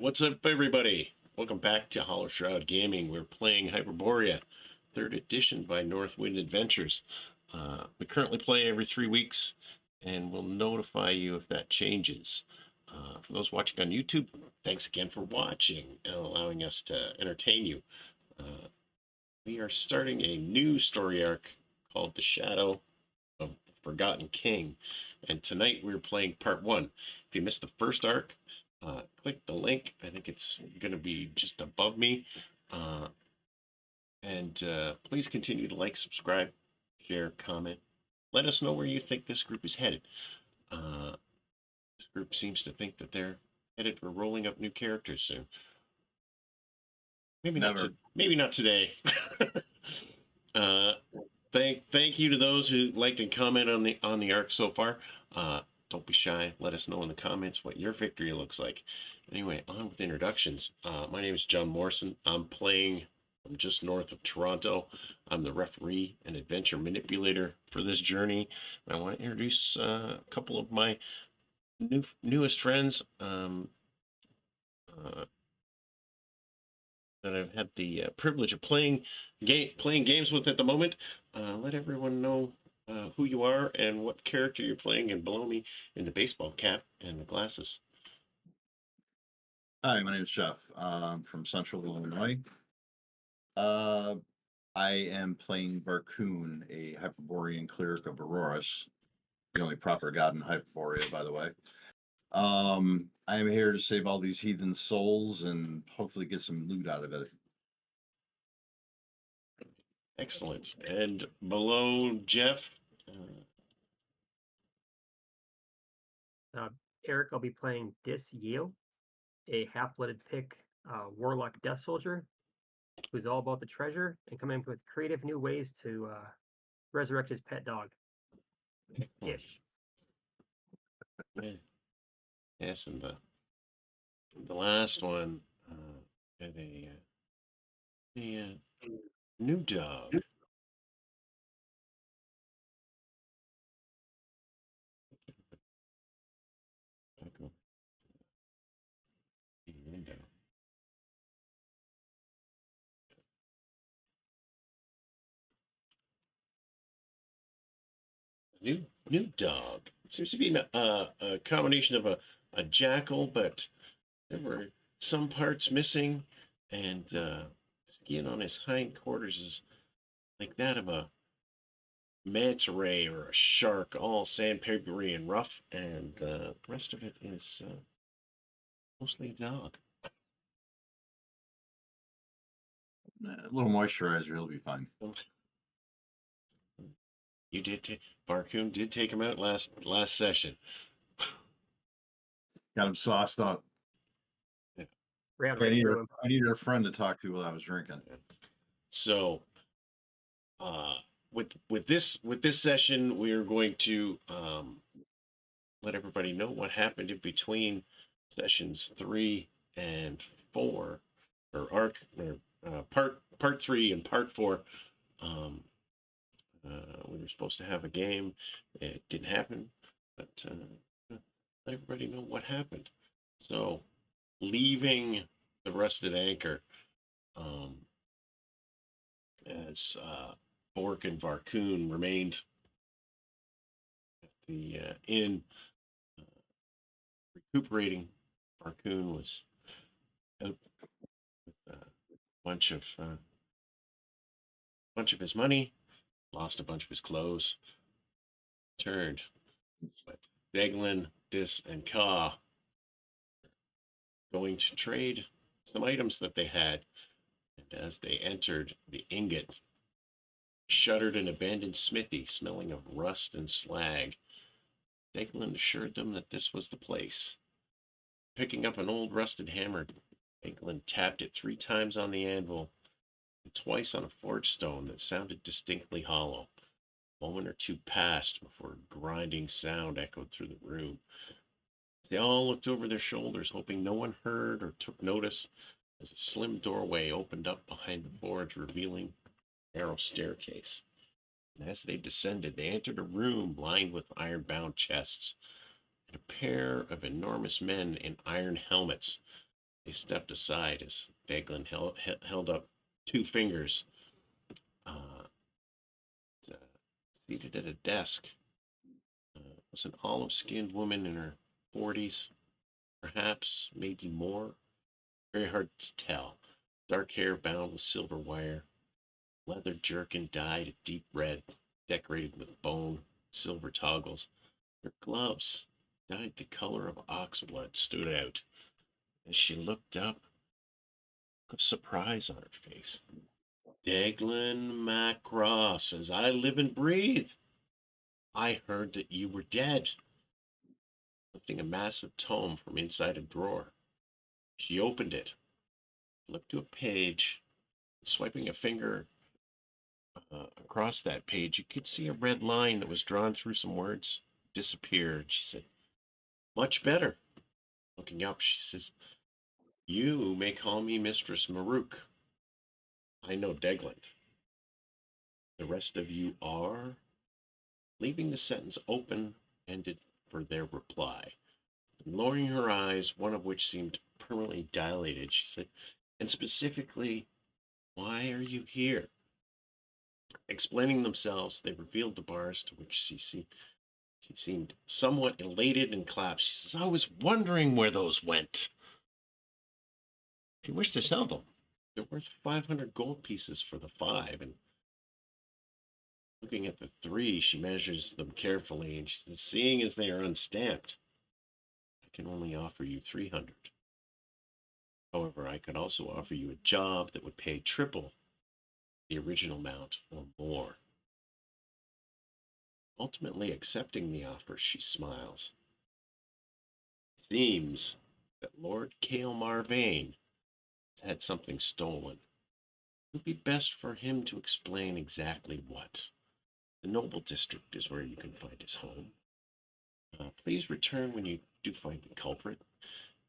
what's up, everybody? Welcome back to Hollow Shroud Gaming. We're playing Hyperborea, 3rd edition by Northwind Adventures. We currently play every 3 weeks, and we'll notify you if that changes. For those watching on YouTube, thanks again for watching and allowing us to entertain you. We are starting a new story arc called The Shadow of the Forgotten King, and tonight we're playing part 1. If you missed the first arc, click the link. I think it's going to be just above me. And please continue to like, subscribe, share, comment. Let us know where you think this group is headed. This group seems to think that they're headed for rolling up new characters soon. Maybe not today. Thank you to those who liked and commented on the arc so far. Don't be shy. Let us know in the comments what your victory looks like. Anyway, on with introductions. My name is John Morrison. I'm just north of Toronto. I'm the referee and adventure manipulator for this journey. I want to introduce a couple of my newest friends that I've had the privilege of playing games with at the moment. Let everyone know who you are and what character you're playing, and below me in the baseball cap and the glasses. Hi, my name is Jeff. I'm from Central Illinois. I am playing Barcoon, a Hyperborean cleric of Auroras, the only proper god in Hyperborea, by the way. I am here to save all these heathen souls and hopefully get some loot out of it. Excellent. And below Jeff, Eric, I'll be playing Dis Yale, a half-blooded pick warlock death soldier who's all about the treasure and coming up with creative new ways to resurrect his pet dog. Ish. Yes, and the last one had a new dog. New dog. Seems to be a combination of a jackal, but there were some parts missing, and skin on his hindquarters is like that of a manta ray or a shark, all sandpapery and rough, and the rest of it is mostly a dog. A little moisturizer, he'll be fine. You did Barcoon did take him out last session. Got him sauced up. Yeah. I needed a friend to talk to while I was drinking. So, with this session, we are going to let everybody know what happened in between sessions 3 and 4, or part 3 and part 4. We were supposed to have a game. It didn't happen, but let everybody know what happened. So, leaving the rusted anchor, as Bork and Barcoon remained at the inn recuperating. Barcoon was out with a bunch of his money, lost a bunch of his clothes, turned. But Deglin, Dis, and Ka going to trade some items that they had. And as they entered the ingot, shuttered an abandoned smithy smelling of rust and slag, Deglin assured them that this was the place. Picking up an old rusted hammer, Deglin tapped it 3 times on the anvil and twice on a forge stone that sounded distinctly hollow. A moment or two passed before a grinding sound echoed through the room. They all looked over their shoulders, hoping no one heard or took notice, as a slim doorway opened up behind the forge, revealing a narrow staircase. And as they descended, they entered a room lined with iron-bound chests, and a pair of enormous men in iron helmets They stepped aside as Daglin held up two fingers. Uh, uh, Seated at a desk was an olive-skinned woman in her 40s, perhaps, maybe more. Very hard to tell. Dark hair bound with silver wire, leather jerkin dyed a deep red, decorated with bone, silver toggles. Her gloves, dyed the color of oxblood, stood out. As she looked up, a look of surprise on her face. Daglin Macross, as I live and breathe. I heard that you were dead. Lifting a massive tome from inside a drawer, she opened it, flipped to a page, swiping a finger across that page. You could see a red line that was drawn through some words disappeared. She said, "Much better." Looking up, she says, "You may call me Mistress Maruk. I know Degland. The rest of you are," leaving the sentence open ended for their reply. And lowering her eyes, one of which seemed permanently dilated, she said, "And specifically, why are you here?" Explaining themselves, they revealed the bars, to which she seemed somewhat elated and clapped. She says, "I was wondering where those went. If you wish to sell them, they're worth 500 gold pieces for the 5." And looking at the 3, she measures them carefully and she says, "Seeing as they are unstamped, I can only offer you 300. However, I could also offer you a job that would pay triple the original amount or more." Ultimately accepting the offer, she smiles. It seems that Lord Kale Marvane has had something stolen. It would be best for him to explain exactly what. The Noble District is where you can find his home. Please return when you do find the culprit.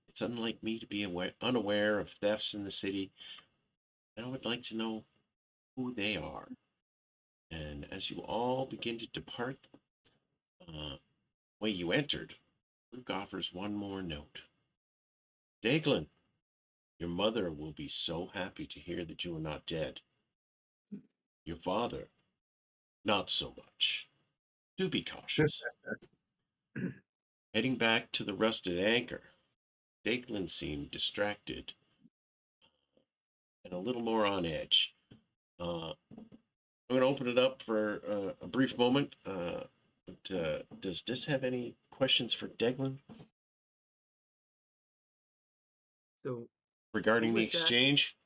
It's unlike me to be unaware of thefts in the city. I would like to know who they are. And as you all begin to depart, way you entered, Luke offers one more note. "Daglin, your mother will be so happy to hear that you are not dead. Your father, not so much. Do be cautious." Heading back to the rusted anchor, Daglin seemed distracted and a little more on edge. I'm going to open it up for a brief moment. Does this have any questions for Deglin So regarding who the was that? exchange?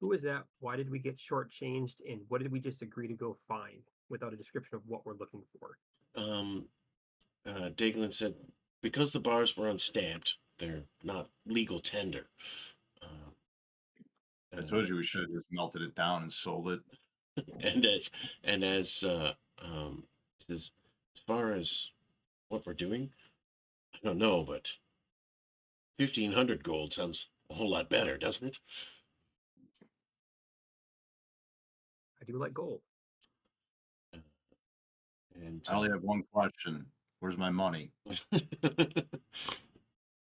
Who was that? Why did we get shortchanged? And what did we just agree to go find without a description of what we're looking for? Um, Daglin said, "Because the bars were unstamped, they're not legal tender." Uh, I told you we should have just melted it down and sold it. and as says, "As far as what we're doing, I don't know, but 1,500 gold sounds a whole lot better, doesn't it?" I do like gold. And I only have one question. Where's my money?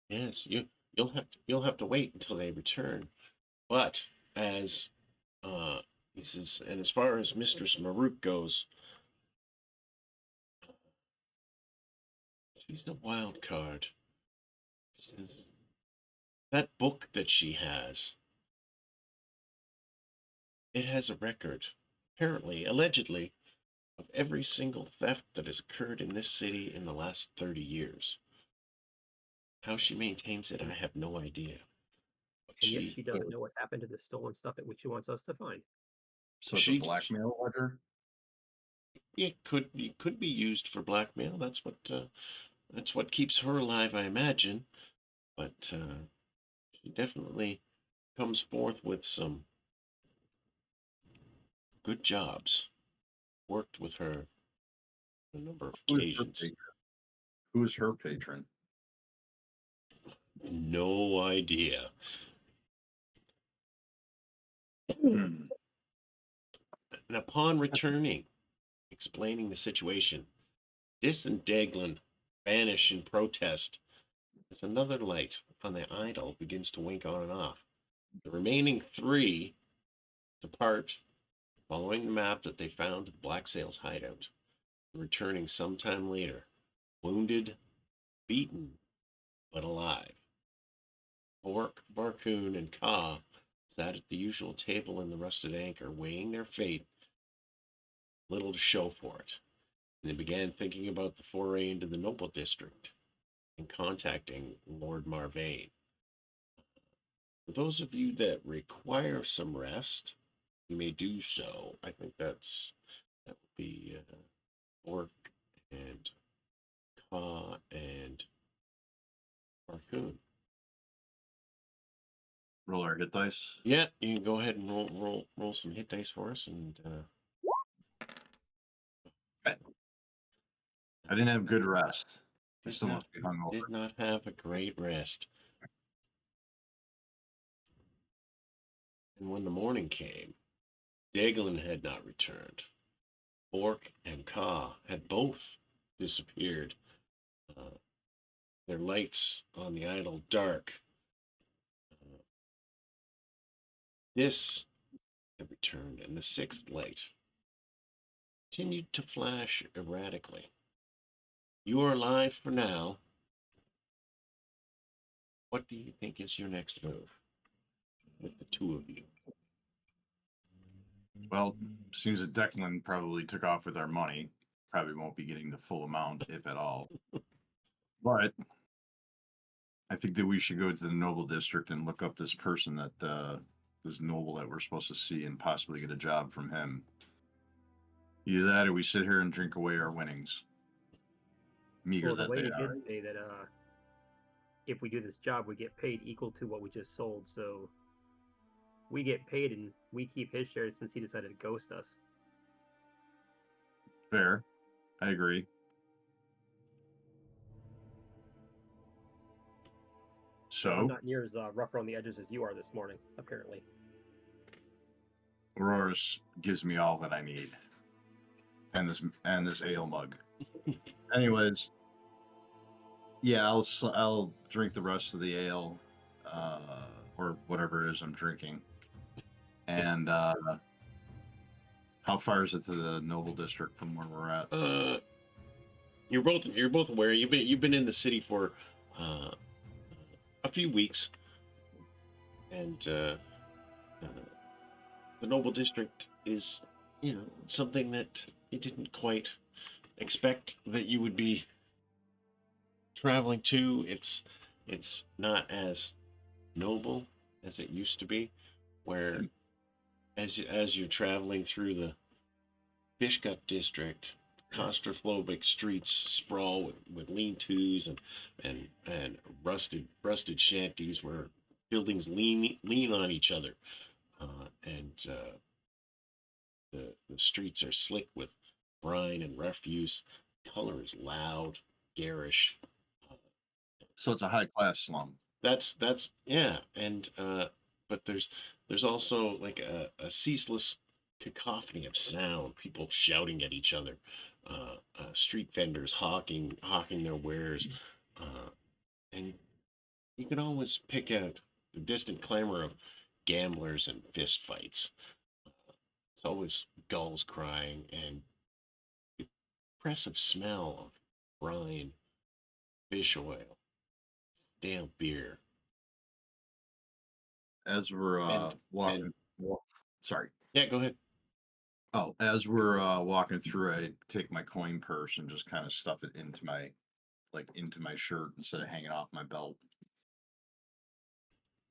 yes, you'll have to wait until they return. But as he says, and as far as Mistress Maruk goes, she's a wild card. He says, that book that she has, it has a record, apparently, allegedly, of every single theft that has occurred in this city in the last 30 years. How she maintains it, I have no idea. But And yet she doesn't know what happened to the stolen stuff that which she wants us to find. So it's a blackmail ledger? It could be used for blackmail. That's what keeps her alive, I imagine. But she definitely comes forth with some good jobs. Worked with her on a number of occasions. Who is her patron? No idea. Hmm. And upon returning, explaining the situation, Dis and Daglin vanish in protest as another light on the idol begins to wink on and off. The remaining three depart, following the map that they found at Black Sail's hideout, returning sometime later, wounded, beaten, but alive. Bork, Barcoon, and Ka sat at the usual table in the Rusted Anchor, weighing their fate, little to show for it. And they began thinking about the foray into the Noble District and contacting Lord Marvain. For those of you that require some rest, you may do so. I think that would be Bork and Ka and Barcoon. Roll our hit dice. Yeah, you can go ahead and roll some hit dice for us, and I didn't have good rest. I Did still not- must be hungover. did not have a great rest. And when the morning came, Daglin had not returned. Bork and Ka had both disappeared. Their lights on the idol dark. This had returned, and the sixth light continued to flash erratically. You are alive for now. What do you think is your next move with the two of you? Well, seems that Declan probably took off with our money. Probably won't be getting the full amount, if at all. But I think that we should go to the Noble District and look up this person that this noble that we're supposed to see and possibly get a job from him. Either that or we sit here and drink away our winnings. Meager Well, the that they lady are. did say that if we do this job, we get paid equal to what we just sold. So we get paid and we keep his shares since he decided to ghost us. Fair. I agree. So I'm So, not near as rough around the edges as you are this morning, apparently. Aurora's gives me all that I need. And this ale mug. Anyways, yeah, I'll drink the rest of the ale, or whatever it is I'm drinking. And how far is it to the Noble District from where we're at? You're both aware. You've been in the city for a few weeks, and the Noble District is, something that you didn't quite expect that you would be traveling to. It's not as noble as it used to be, where as you're traveling through the Fishgut District, claustrophobic streets sprawl with lean-tos and rusted shanties where buildings lean on each other, and the streets are slick with brine and refuse. Color is loud, garish. So it's a high class slum. That's yeah, and but there's also like a ceaseless cacophony of sound, people shouting at each other, street vendors hawking their wares, and you can always pick out the distant clamor of gamblers and fist fights. It's always gulls crying and the oppressive smell of brine, fish oil, stale beer. As we're And- walking, sorry. Yeah, go ahead. Oh, as we're walking through, I take my coin purse and just kind of stuff it into my shirt instead of hanging off my belt.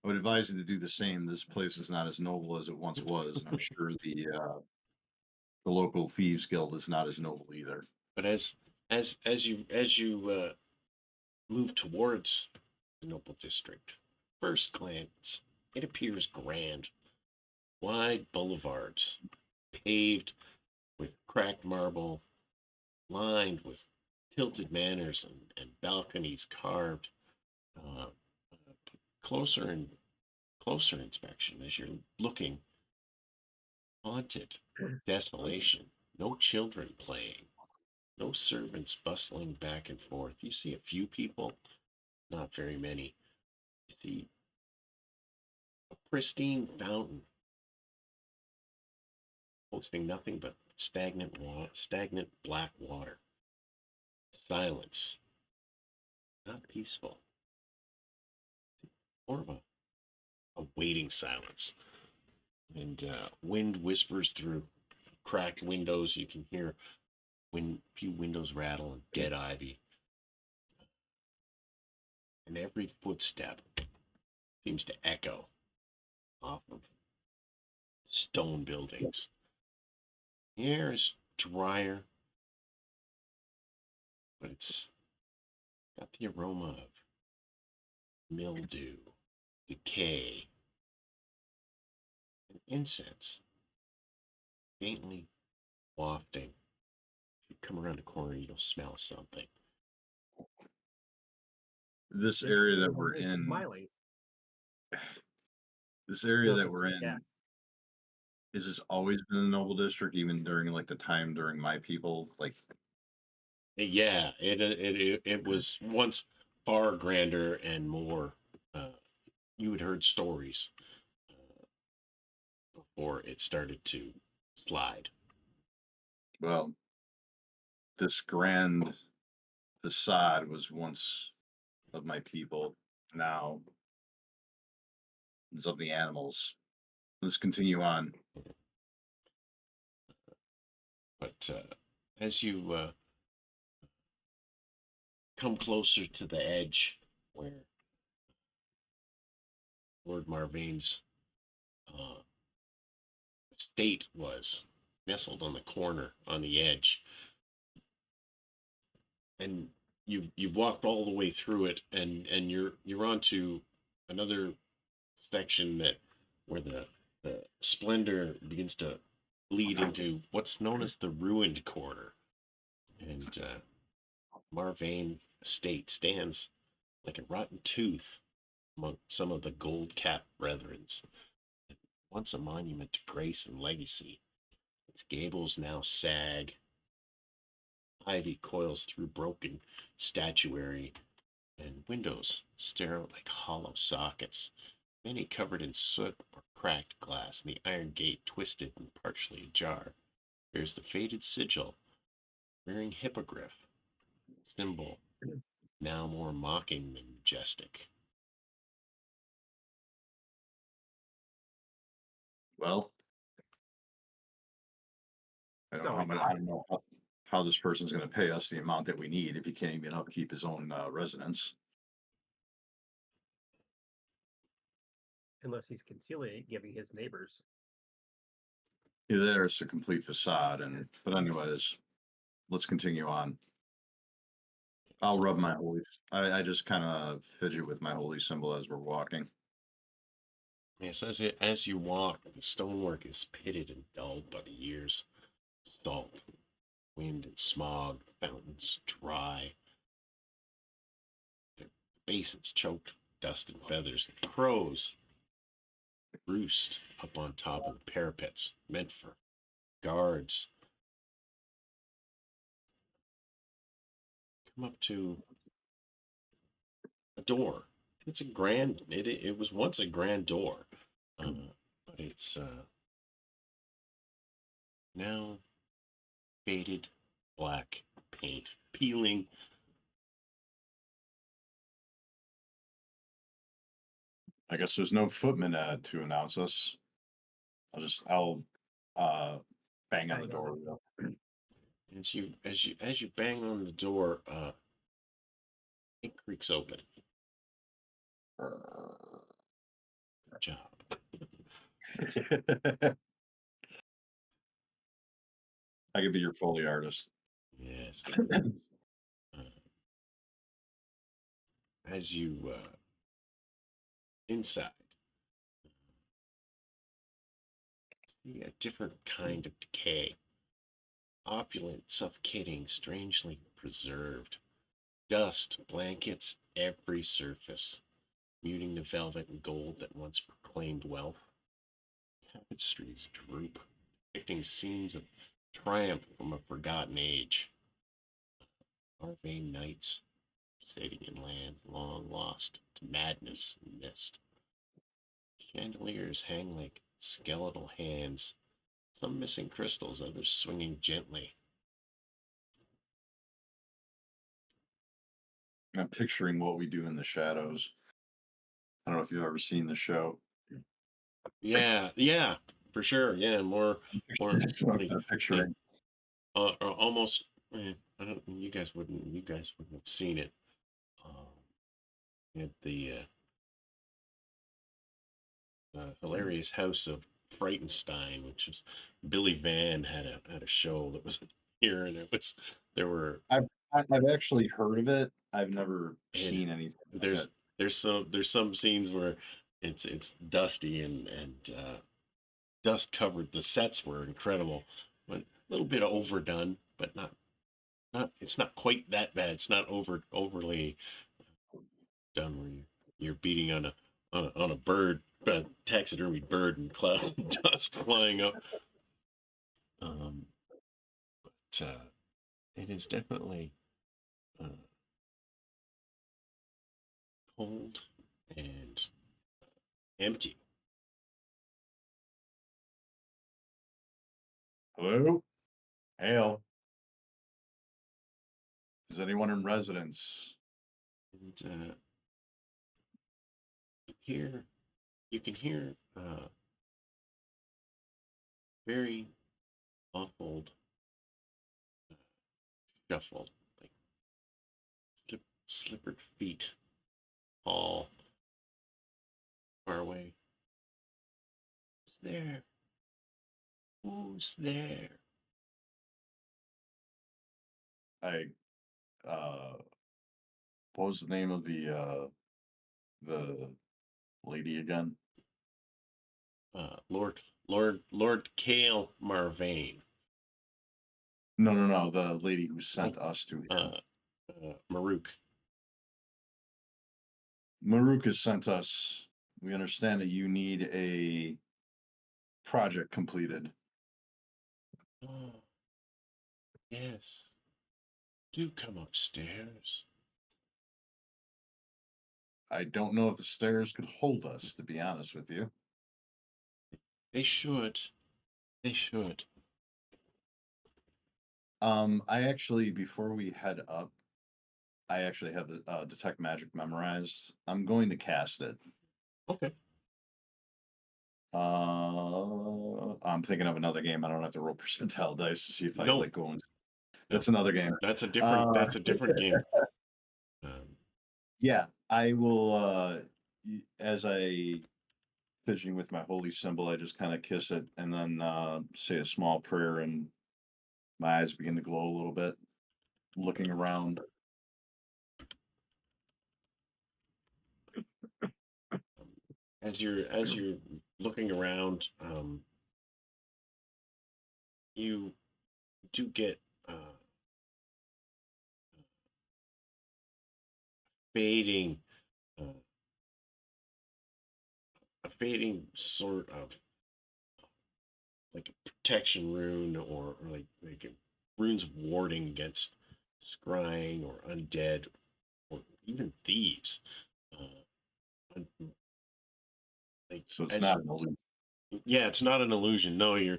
I would advise you to do the same. This place is not as noble as it once was, and I'm sure the local thieves guild is not as noble either. But as you move towards the Noble District, first glance, it appears grand. Wide boulevards, paved with cracked marble, lined with tilted manors and balconies carved. Closer and closer inspection as you're looking, haunted, desolation, no children playing, no servants bustling back and forth. You see a few people not very many. You see a pristine fountain hosting nothing but stagnant black water. Silence, not peaceful, more of a waiting silence. And wind whispers through cracked windows. You can hear few windows rattle and dead ivy. And every footstep seems to echo off of stone buildings. The air is drier, but it's got the aroma of mildew, decay, and incense faintly wafting. If you come around a corner, you'll smell something. This This area that woman we're is in, smiling. this area Smells that like we're a cat. in, is this always been a noble district, even during like the time during my people? Like, Yeah, it was once far grander and more. You had heard stories before it started to slide. well, this grand facade was once of my people. Now it's of the animals. Let's continue on. But as you come closer to the edge where Lord Marvain's uh, estate was, nestled on the corner on the edge, and you've walked all the way through it, and you're onto another section that where the splendor begins to bleed into what's known as the ruined quarter, and Marvain estate stands like a rotten tooth among some of the gold-capped brethrens. Once a monument to grace and legacy, its gables now sag. Ivy coils through broken statuary, and windows stare out like hollow sockets, many covered in soot or cracked glass, and the iron gate twisted and partially ajar. There's the faded sigil, wearing hippogriff, symbol now more mocking than majestic. Well, No, I don't know how this person's going to pay us the amount that we need if he can't even upkeep his own residence. unless he's concealing it, giving his neighbors. Either there, it's a complete facade, but anyways, let's continue on. I'll rub my holy. I just kind of fidget with my holy symbol as we're walking. Yes, as you walk, the stonework is pitted and dulled by the years. Salt, wind, and smog. Fountains dry. The basins choked with dust and feathers. And crows roost up on top of the parapets, meant for guards. Come up to a door. It's a grand. It was once a grand door, but it's now faded black paint peeling. I guess there's no footman to announce us. I'll bang on the Bang on door. As you bang on the door, it creaks open. Good job. I could be your Foley artist. Yes. As you inside, see a different kind of decay. Opulent, suffocating, strangely preserved. Dust blankets every surface, muting the velvet and gold that once proclaimed wealth. Tapestries droop, depicting scenes of triumph from a forgotten age. Arvane knights, Sailing in lands long lost to madness and mist. Chandeliers hang like skeletal hands, some missing crystals, others swinging gently. I'm picturing What We Do in the Shadows. I don't know if you've ever seen the show. Yeah, for sure. Yeah, more That's what like, I'm like picturing. almost. I don't. You guys wouldn't. You guys wouldn't have seen it. At the hilarious House of Frightenstein, which was Billy Van had a show that was here, and there were I've actually heard of it. I've never and seen anything like there's it. there's some scenes where it's dusty and dust covered. The sets were incredible, but a little bit overdone, but not it's not quite that bad. It's not overly done where you're beating on a bird, a taxidermy bird, and clouds of dust flying up. Um, but it is definitely uh, cold and empty. Hello? Hail. Is anyone in residence? And here you can hear very muffled shuffle, like slippered feet, all far away. Who's there? Who's there? I what was the name of the lady again? Lord Kale Marvane. No. The lady who sent Oh, us to him. Maruk. Maruk has sent us. We understand that you need a project completed. Oh, yes. Do come upstairs. I don't know if the stairs could hold us, to be honest with you. They should. They should. I actually, before we head up, I actually have the detect magic memorized. I'm going to cast it. Okay. I'm thinking of another game. I don't have to roll percentile dice to see if I No, like going. no. That's another game. That's a different. Uh, That's a different game. yeah, I will. As I fidgeting with my holy symbol, I just kind of kiss it and then say a small prayer, and my eyes begin to glow a little bit. Looking around, As you're looking around, you do get fading, uh, a fading sort of like a protection rune, or like runes of warding against scrying or undead or even thieves. Uh, like so it's as not an illusion. Yeah, it's not an illusion. No, you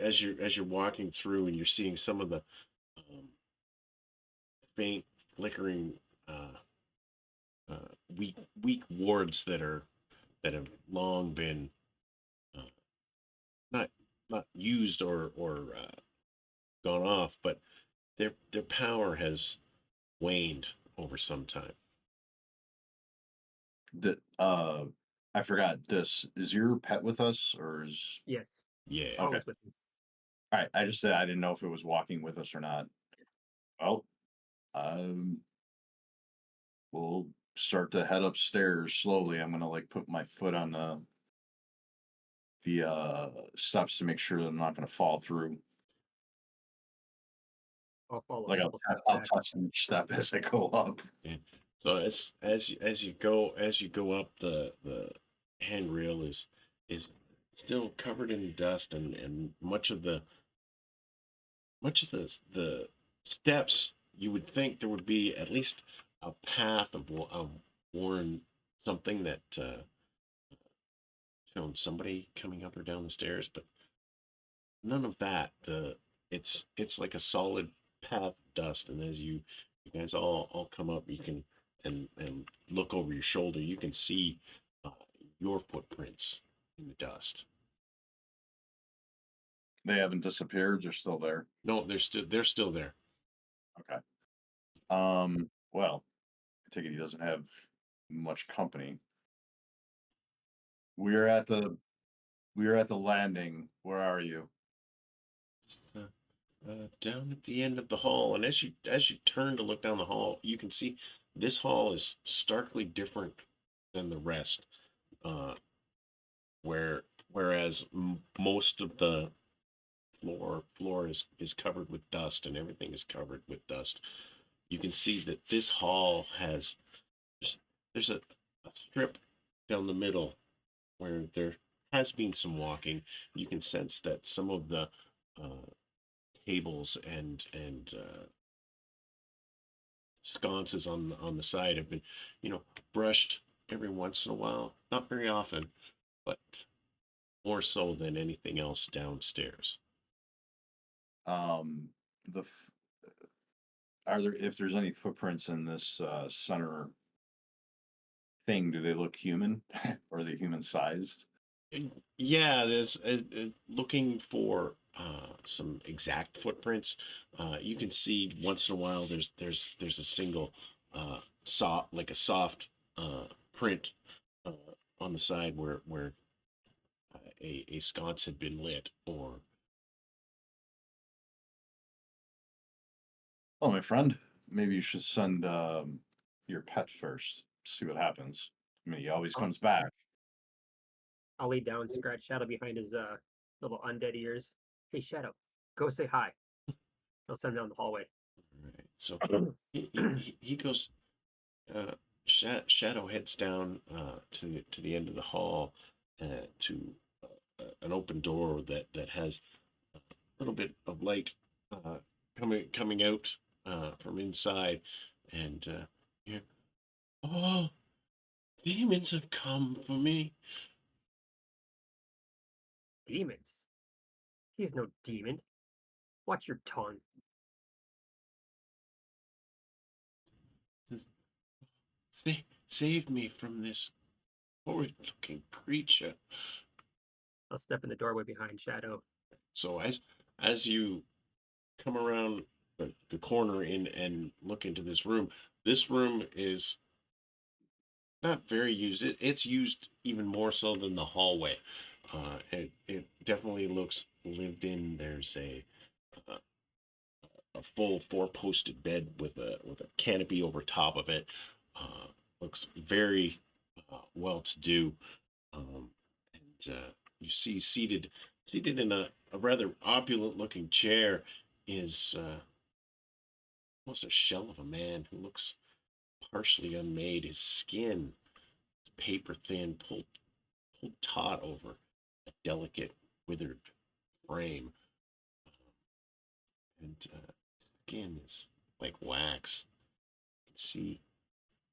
as you're walking through and you're seeing some of the um, faint flickering uh, weak wards that have long been uh, not not used or gone off, but their power has waned over some time. I forgot this. Is your pet with us or is Yes, Yeah. okay? always with me. All right. I just said I didn't know if it was walking with us or not. Well, um, we'll start to head upstairs slowly. I'm gonna like put my foot on the steps to make sure that I'm not gonna fall through. I'll follow Like a couple steps I'll back. touch each step as I go up. Yeah. So as you go up, the handrail is still covered in dust, and much of the steps you would think there would be at least a path of worn something that shown somebody coming up or down the stairs, but none of that. It's like a solid path of dust, and as you guys all come up, you can and look over your shoulder, you can see uh, your footprints in the dust. They haven't disappeared. They're still there. No, they're still there. Okay. Well, I take it he doesn't have much company. We're at the landing. Where are you? Down at the end of the hall, and as you turn to look down the hall, you can see this hall is starkly different than the rest. Uh, whereas most of the floor is covered with dust, and everything is covered with dust. You can see that this hall has there's a strip down the middle where there has been some walking. You can sense that some of the uh, tables and sconces on the side have been, brushed every once in a while. Not very often, but more so than anything else downstairs. Um, the f- are there if there's any footprints in this center thing? Do they look human? Or are they human sized? Yeah, there's looking for some exact footprints. You can see once in a while there's a single like a soft print uh, on the side where a sconce had been lit, or Oh, my friend, maybe you should send your pet first. See what happens. I mean, he always I'll, comes back. I'll lay down, scratch Shadow behind his little undead ears. Hey, Shadow, go say hi. I'll send him down the hallway. right. So he goes. Uh, Shadow heads down to the end of the hall to an open door that has a little bit of light uh, coming out from inside, and you hear, "Oh, demons have come for me." Demons? He's no demon. Watch your tongue. Says, Save me from this horrid-looking creature." I'll step in the doorway behind Shadow. So as you come around the corner in and look into this room is not very used. It's used even more so than the hallway. It definitely looks lived in. There's uh, a full four-posted bed with a canopy over top of it. Uh, Looks very well to do. And you see seated in a rather opulent looking chair is almost a shell of a man who looks partially unmade. His skin is paper thin, pulled taut over a delicate, withered frame, and skin is like wax. You can see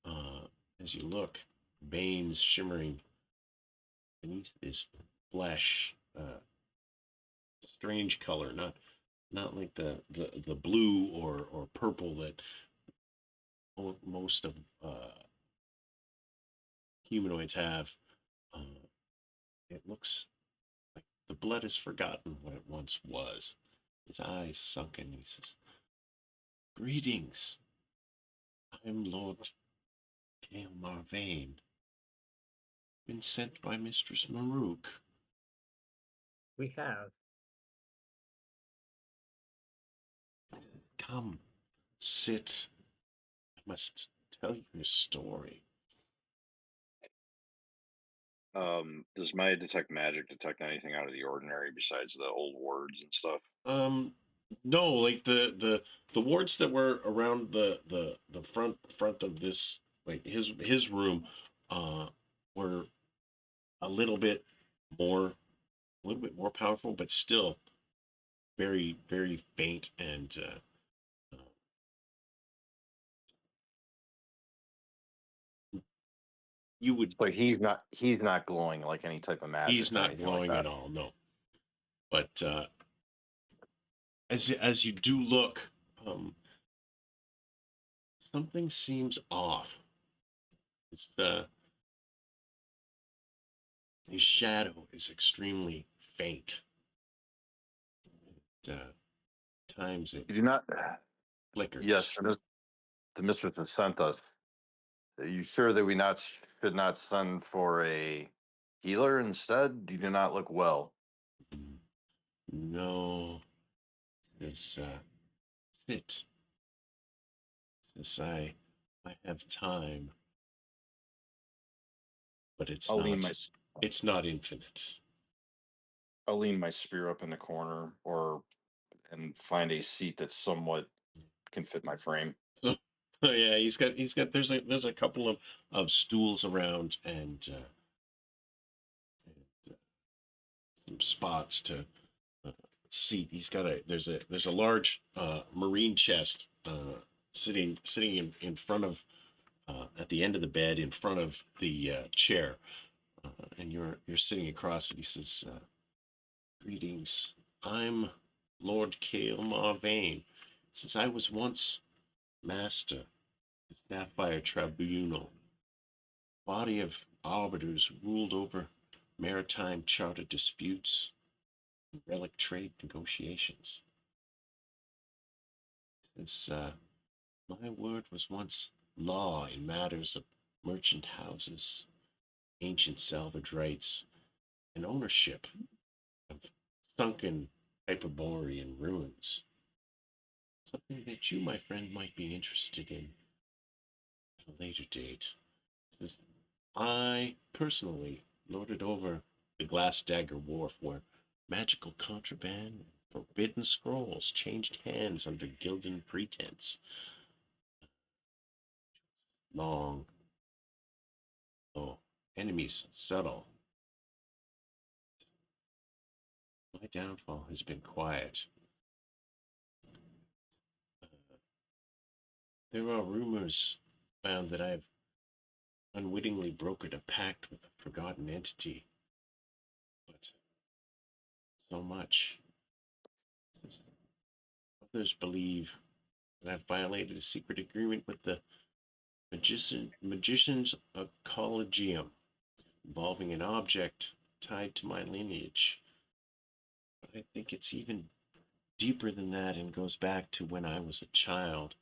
uh, as you look, veins shimmering beneath his flesh. Strange color, not like the blue or purple that most of humanoids have. Uh, it looks like the blood has forgotten what it once was. His eyes sunken. He says, "Greetings. I'm Lord Gale Marvain. Been sent by Mistress Maruk. We have. Come, sit. I must tell you a story." Does my detect magic detect anything out of the ordinary besides the old words and stuff? Um, no, like the wards that were around the front of this, like his room, uh, were a more a little bit more powerful, but still very faint and you would. So he's not glowing like any type of magic. He's or not anything like glowing that. at all, no. But as you do look, something seems off. It's his shadow is extremely faint. Times it You do not. flickers. Yes, the mistress has sent us. Are you sure that we should not send for a healer instead? You do not look well. No, this sit. Since I have time, but it's I'll lean not infinite. I'll lean my spear up in the corner and find a seat that somewhat can fit my frame. So, yeah, he's got there's a couple of stools around and some spots to seat. He's got there's a large marine chest sitting in front of at the end of the bed in front of the chair, and you're sitting across it. He says, "Greetings. I'm Lord Cale Marvain. Since I was once master, the Sapphire Tribunal, body of arbiters ruled over maritime charter disputes and relic trade negotiations. Since my word was once law in matters of merchant houses, ancient salvage rights, and ownership of sunken Hyperborean ruins. Something that you, my friend, might be interested in at a later date. Since I personally lorded over the Glass Dagger Wharf, where magical contraband and forbidden scrolls changed hands under gilded pretense. Long, though enemies subtle. My downfall has been quiet. There are rumors found that I've unwittingly brokered a pact with a forgotten entity, but so much. Others believe that I've violated a secret agreement with the Magician's Collegium, involving an object tied to my lineage. But I think it's even deeper than that and goes back to when I was a child.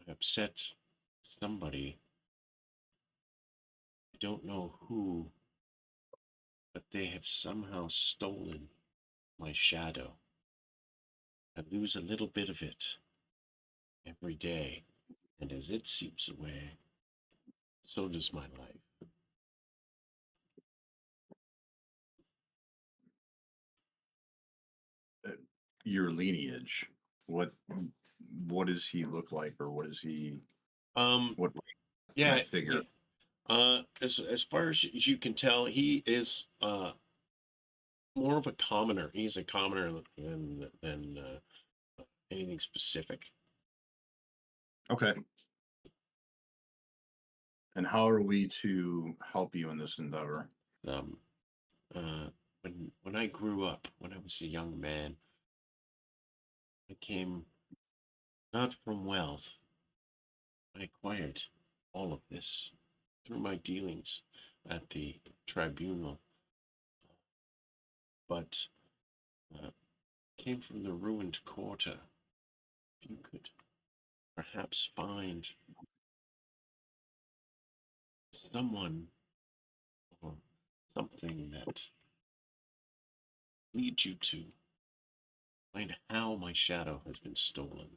I upset somebody. I don't know who, but they have somehow stolen my shadow. I lose a little bit of it every day, and as it seeps away, so does my life. Your lineage. What does he look like, or what is he? What can Yeah, I figure? as far as you can tell, he is more of a commoner. He's a commoner than anything specific. Okay. And how are we to help you in this endeavor? Um, when I grew up, when I was a young man, I came not from wealth. I acquired all of this through my dealings at the tribunal, but came from the ruined quarter. If you could perhaps find someone or something that leads you to find how my shadow has been stolen,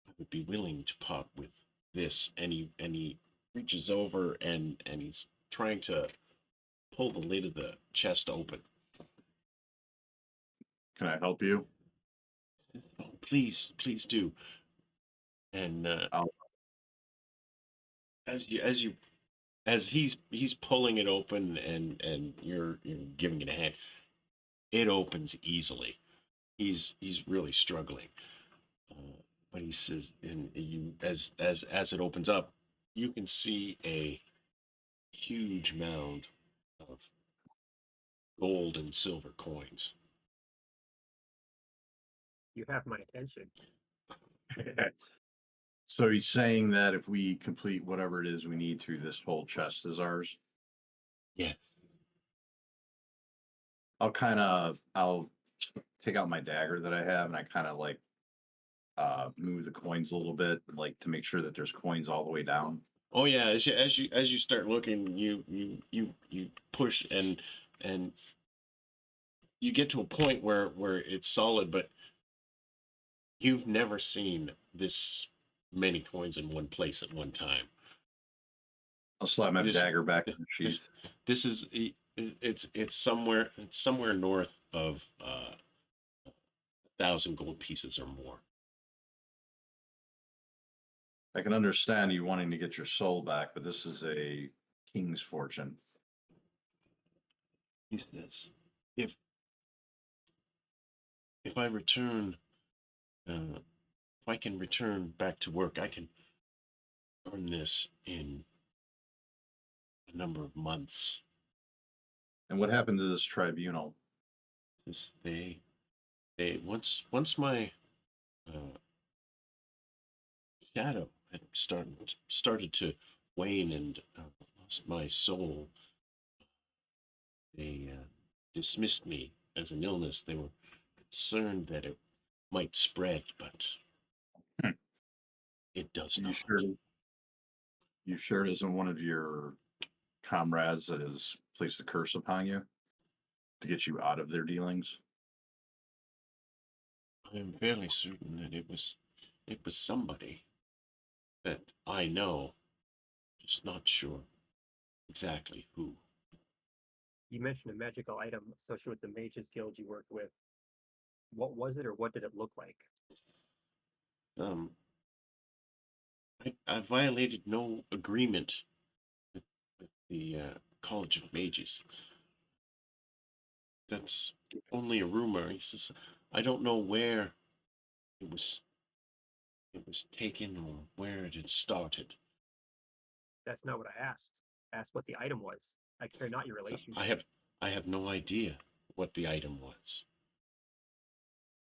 I would be willing to part with this. And he reaches over and he's trying to pull the lid of the chest open. Can I help you? Oh, please do. And I'll- as he's pulling it open and you're giving it a hand, it opens easily. He's really struggling. But he says, and you, as it opens up, you can see a huge mound of gold and silver coins. You have my attention. So he's saying that if we complete whatever it is we need to, this whole chest is ours. Yes. I'll take out my dagger that I have and I kind of like move the coins a little bit, like to make sure that there's coins all the way down. Oh yeah. As you start looking, you push and you get to a point where it's solid, but you've never seen this many coins in one place at one time. I'll slide my This- dagger back in the This, sheath. this is it's somewhere north of 1,000 gold pieces or more. I can understand you wanting to get your soul back, but this is a king's fortune. He says, if I return, if I can return back to work, I can earn this in a number of months. And what happened to this tribunal? This they once my uh, shadow had started to wane and lost my soul. They dismissed me as an illness. They were concerned that it might spread, but Hmm. it does You not. sure it isn't one of your comrades that has placed a curse upon you to get you out of their dealings? I am fairly certain that it was somebody that I know, just not sure exactly who. You mentioned a magical item associated with the Mages Guild you worked with. What was it, or what did it look like? Um, I violated no agreement with the College of Mages. That's only a rumor. He says, I don't know where it was taken or where it had started. That's not what I asked. I asked what the item was. I care not your So relationship. I have no idea what the item was.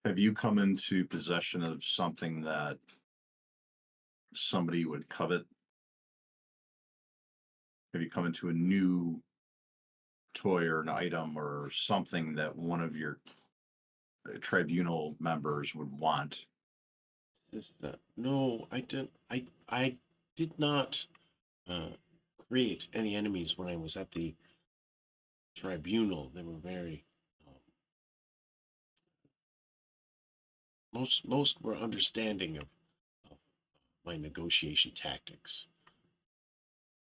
Have you come into possession of something that somebody would covet? Have you come into a new toy or an item or something that one of your tribunal members would want? Is that no? I didn't. I did not uh, create any enemies when I was at the tribunal. They were very most were understanding of my negotiation tactics.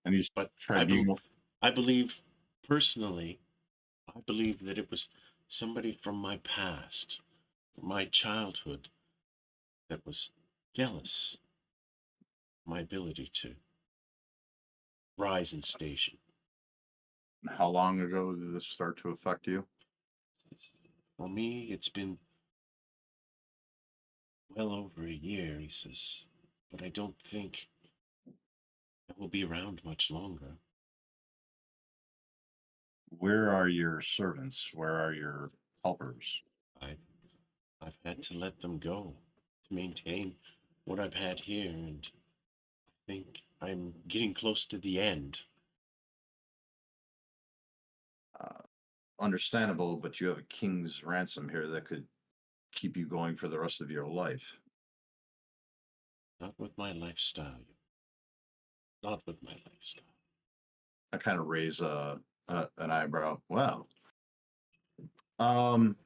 And these But tribunal, I believe personally, I believe that it was somebody from my past, from my childhood, that was jealous of my ability to rise in station. how long ago did this start to affect you? For me, it's been well over a year, he says, but I don't think I will be around much longer. Where are your servants? Where are your helpers? I've, I've had to let them go to maintain what I've had here, and I think I'm getting close to the end. Understandable, but you have a king's ransom here that could keep you going for the rest of your life. Not with my lifestyle. Not with my lifestyle. I kind of raise an eyebrow. Well, um,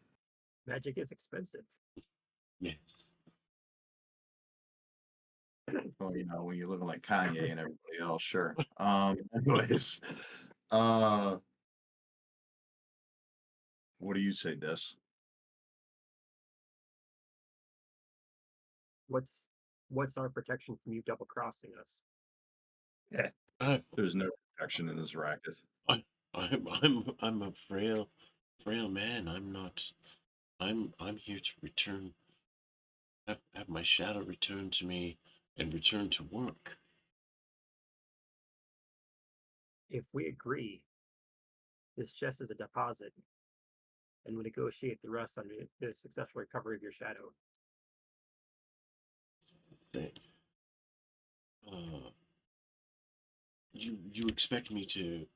Magic is expensive. Yes. well, when you're living like Kanye and everybody else, sure. Anyways, uh, what do you say, Des? What's our protection from you double crossing us? I, There's no protection in this racket. I'm a frail man. I'm not. I'm here to return have my shadow return to me and return to work. If we agree, this chest is a deposit, and we negotiate the rest on the successful recovery of your shadow. That, uh, you expect me to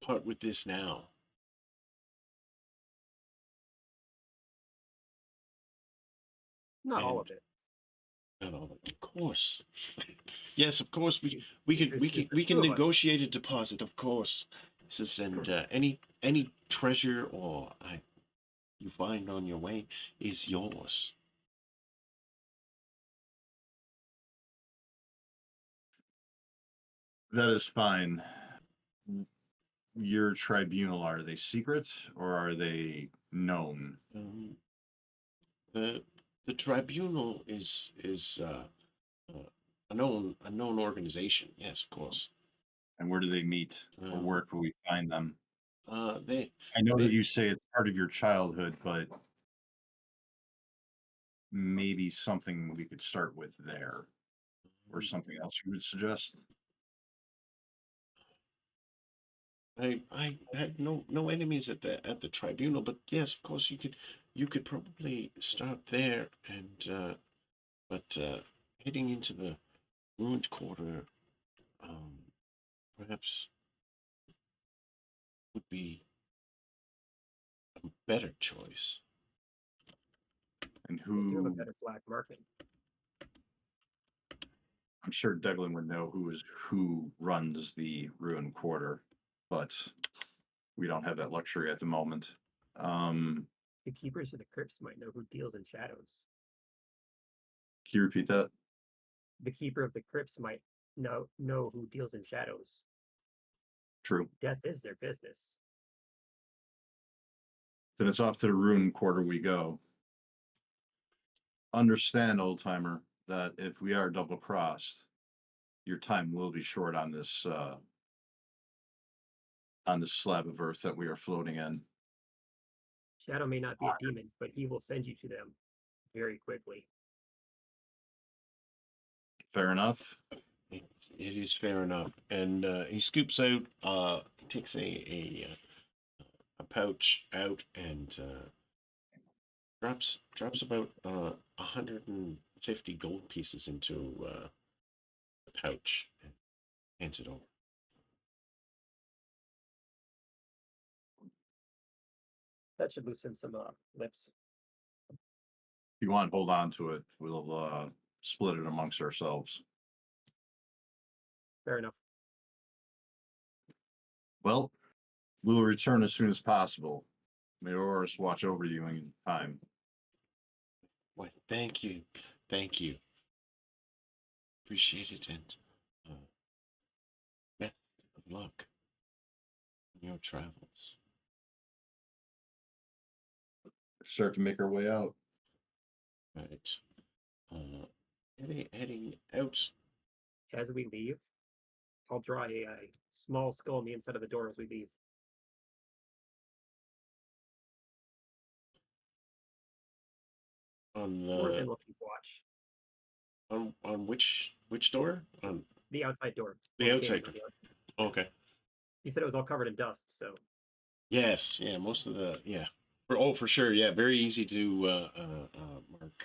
part with this now? Not all And of it. not all of course. Yes, of course we There's we two can of us. negotiate a deposit, of course. This is and any treasure or you find on your way is yours. That is fine. Your tribunal, are they secret or are they known? The tribunal is a known organization. Yes, of course. And where do they meet or where can we find them? They I know they that you say it's part of your childhood, but maybe something we could start with there or something else you would suggest. I had no enemies at the tribunal, but yes, of course you could probably start there and but heading into the ruined quarter um perhaps would be a better choice. And We do have a who, better black market. I'm sure Devlin would know who runs the ruined quarter, but we don't have that luxury at the moment. Can The keepers of the crypts might know who deals in shadows. you repeat that? The keeper of the crypts might know who deals in shadows. True. Death is their business. Then it's off to the ruined quarter we go. Understand, old timer, that if we are double crossed, your time will be short on this slab of earth that we are floating in. Shadow may not be a demon, but he will send you to them very quickly. Fair enough. It is fair enough, and he scoops out, takes a pouch out and drops about 150 gold pieces into the pouch and hands it over. That should loosen some lips. If you want to hold on to it, we'll split it amongst ourselves. Fair enough. Well, we will return as soon as possible. May Aurorus watch over you in time. Why, thank you, appreciate it, and best of luck in your travels. Start to make our way out. Right, heading out. As we leave, I'll draw a small skull on the inside of the door as we leave. On Doors the and we'll keep watch. on which door? On The outside door. the When we came outside in door. from the Okay. You said it was all covered in dust, so Yes, yeah, most of the yeah. For sure, yeah, very easy to mark.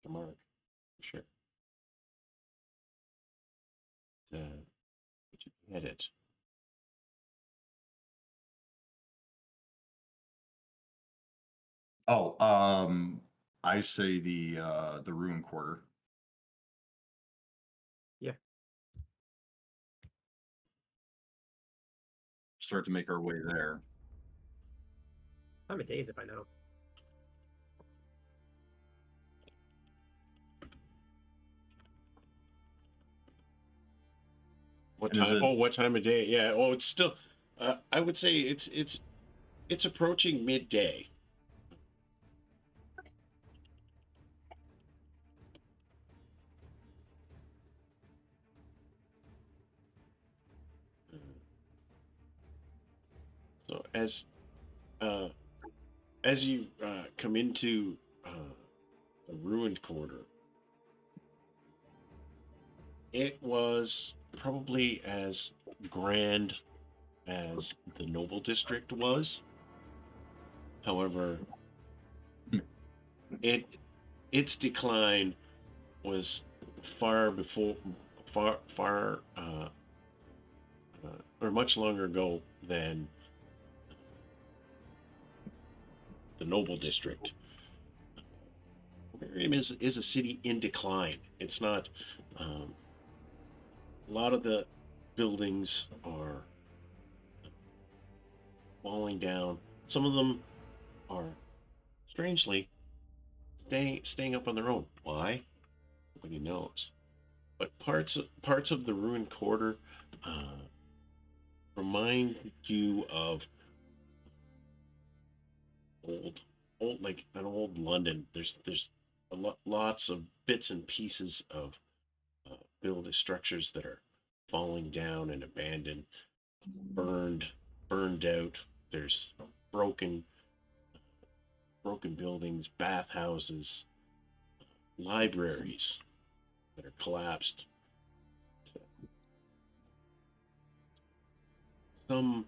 To mark, for sure. Would you hit it? Oh, I say the ruin quarter. yeah. Start to make our way there. Time of days if I know. What And is time? it- Oh, what time of day? Yeah. Oh, it's still. I would say it's approaching midday. So as you come into the ruined quarter. It was probably as grand as the noble district was. However, its decline was far before, far or much longer ago than the noble district. Miriam is a city in decline. It's not. A lot of the buildings are falling down. Some of them are, strangely, staying up on their own. Why? Nobody knows. But parts of the ruined quarter remind you of old like an old London. There's lots of bits and pieces of building structures that are falling down and abandoned, burned out. There's broken buildings, bathhouses, libraries that are collapsed. Some,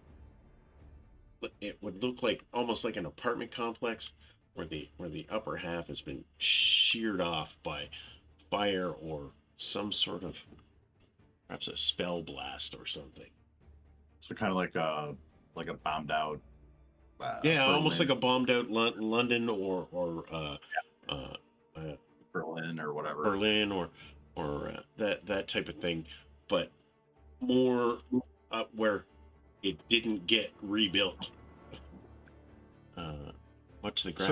it would look like almost like an apartment complex where the upper half has been sheared off by fire or some sort of, perhaps a spell blast or something. So kind of like a bombed out. Yeah, almost like Berlin, a bombed out London or Berlin or whatever. Berlin or that type of thing, but more where it didn't get rebuilt. Much of the ground.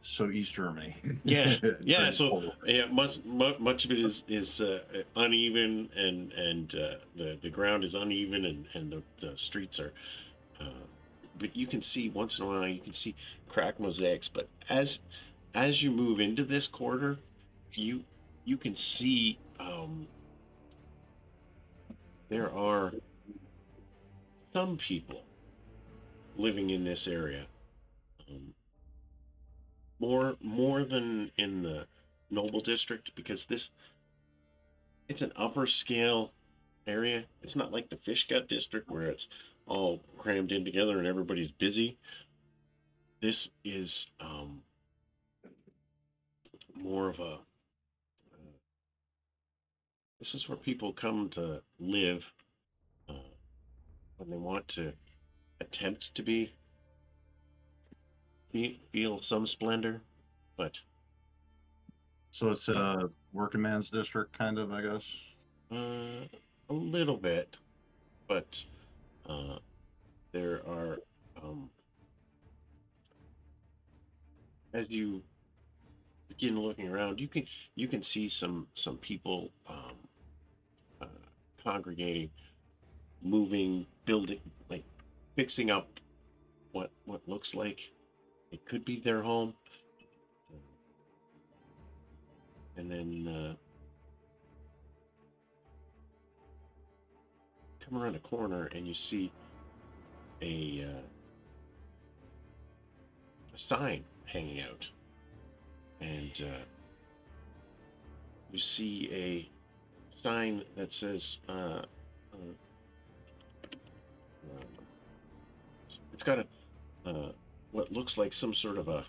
So East Germany. Yeah, yeah. So yeah, much of it is uneven, and the ground is uneven, and the streets are. But you can see once in a while, you can see crack mosaics. But as you move into this quarter, you can see there are some people living in this area. More than in the noble district, because it's an upper scale area. It's not like the fish gut district where it's all crammed in together and everybody's busy. This is more of a this is where people come to live when they want to attempt to feel some splendor, but So it's a working man's district, kind of, I guess. a little bit, but there are as you begin looking around, you can see some people congregating, moving, building, like fixing up what looks like it could be their home, and then come around a corner and you see a sign hanging out, and you see a sign that says it's got a what looks like some sort of a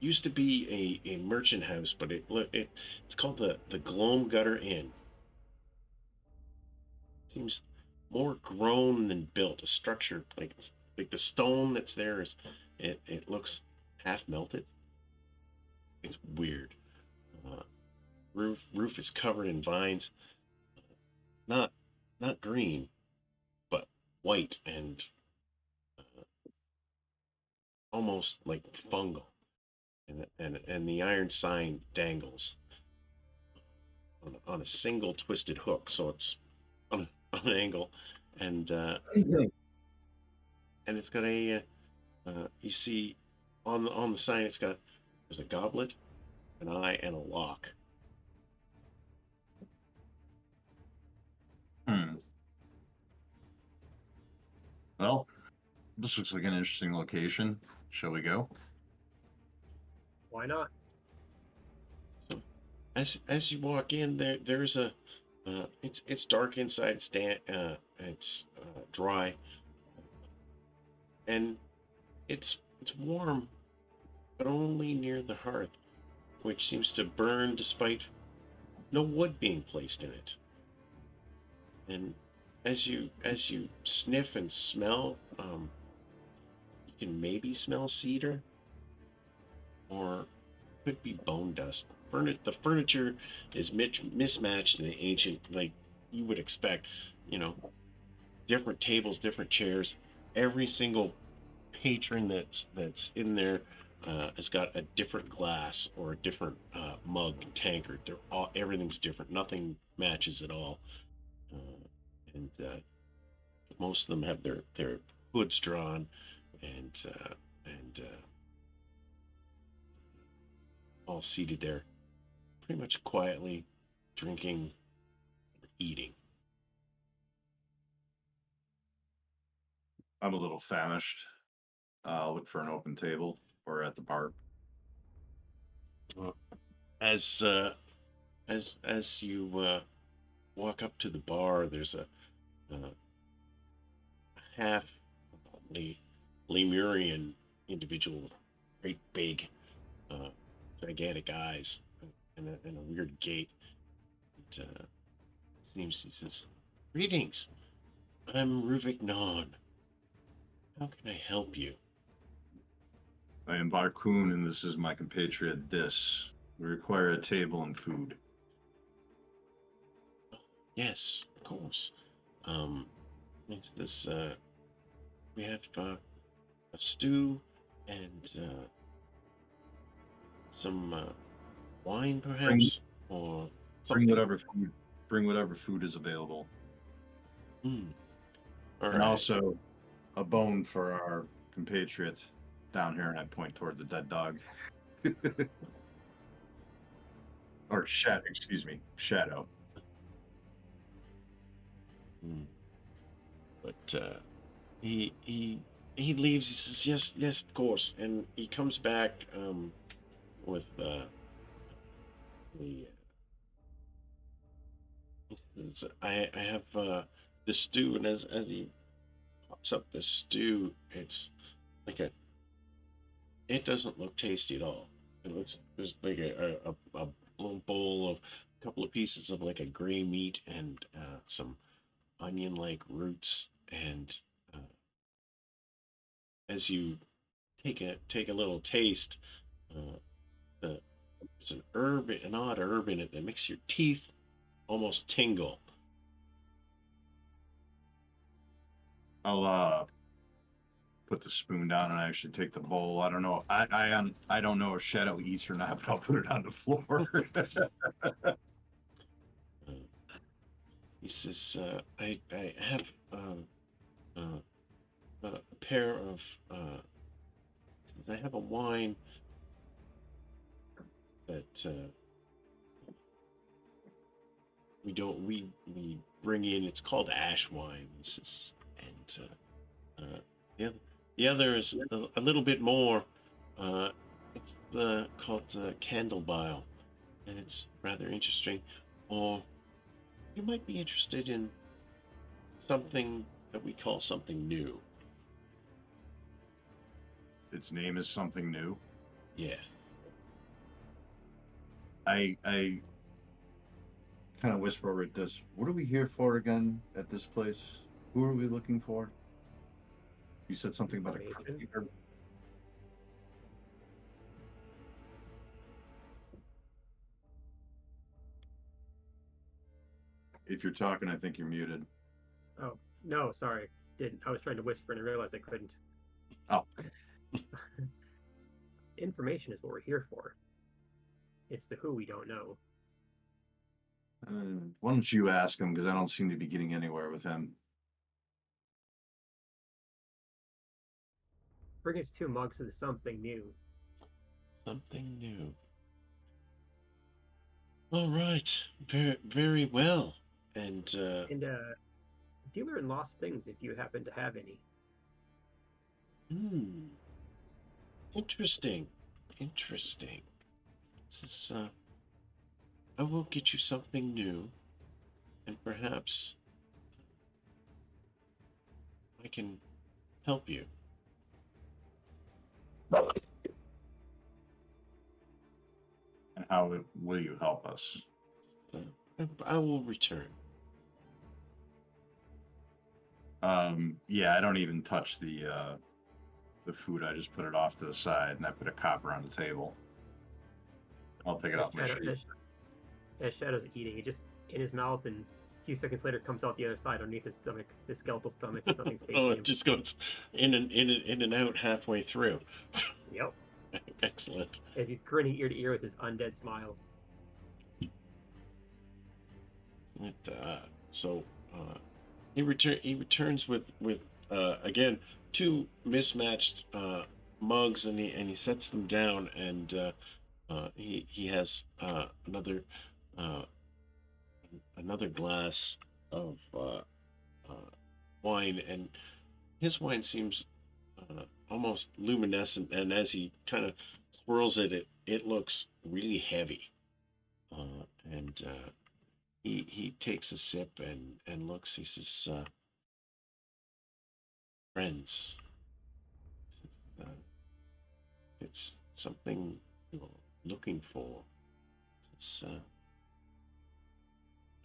used to be a merchant house, but it's called the Gloam Gutter Inn. Seems more grown than built. A structure like the stone that's there is it looks half melted. It's weird. Roof is covered in vines, not green, but white and almost like fungal. And the iron sign dangles on a single twisted hook, so it's on an angle, and it's got a you see on the sign there's a goblet, an eye, and a lock. Well, This looks like an interesting location. Shall we go? Why not? As you walk in, there's a it's dark inside. It's dry, and it's warm, but only near the hearth, which seems to burn despite no wood being placed in it. And as you sniff and smell, you can maybe smell cedar, or could be bone dust. The furniture is mismatched and ancient, like you would expect. You know, different tables, different chairs. Every single patron that's in there has got a different glass or a different mug, tankard. Everything's different. Nothing matches at all. And most of them have their hoods drawn, and all seated there, pretty much quietly drinking, eating. I'm a little famished. I'll look for an open table or at the bar. As you walk up to the bar, there's a half Lemurian individual with great big, gigantic eyes and a weird gait. And, he says, "Greetings. I'm Ruvik Non. How can I help you?" I am Barkun, and this is my compatriot Dis. We require a table and food. Yes, of course. It's this. We have a stew and some wine, perhaps, or something. Bring whatever food is available, Mm. All and right. also a bone for our compatriot down here. And I point toward the dead dog, or Shadow. Excuse me, Shadow. Mm. But he leaves. He says, "Yes, yes, of course," and he comes back with the. He says, I have the stew, and as he pops up the stew, it's like it doesn't look tasty at all. It looks just like a bowl of a couple of pieces of like a gray meat and some onion-like roots, and uh, as you take a little taste, uh, there's an odd herb in it that makes your teeth almost tingle. I'll put the spoon down and actually take the bowl. I don't know. I don't know if Shadow eats or not, but I'll put it on the floor. Uh, he says, I have uh, a pair of I have a wine that we don't we bring in. It's called ash wine. And the other, the other is a little bit more. It's called candle bile, and it's rather interesting. Or you might be interested in something that we call something new. Its name is something new. Yes. I kind of whisper over at this. What are we here for again at this place? Who are we looking for? You said something about a Information. herb. If you're talking, I think you're muted. Oh, no, sorry. Didn't. I was trying to whisper and I realized I couldn't. Oh, Information is what we're here for. It's the who we don't know. why don't you ask him? Because I don't seem to be getting anywhere with him. Bring us 2 mugs of something new. Something new. All right. Very, very well. And And dealer in lost things if you happen to have any. Hmm. Interesting. Interesting. This is, I will get you something new, and perhaps I can help you. And how will you help us? I will return. Yeah, I don't even touch the food. I just put it off to the side, and I put a copper on the table. I'll take it off my sheet. As Shadow's eating, it just in his mouth, and a few seconds later comes out the other side underneath his stomach, his skeletal stomach. Nothing's Oh, facing it him. just goes in and out halfway through. Yep. Excellent. As he's grinning ear to ear with his undead smile. So he returns with again two mismatched mugs, and he sets them down, and he has uh, another glass of wine, and his wine seems almost luminescent, and as he kind of swirls it looks really heavy, and he takes a sip and looks. He says, "Friends, uh, it's something you're looking for. It's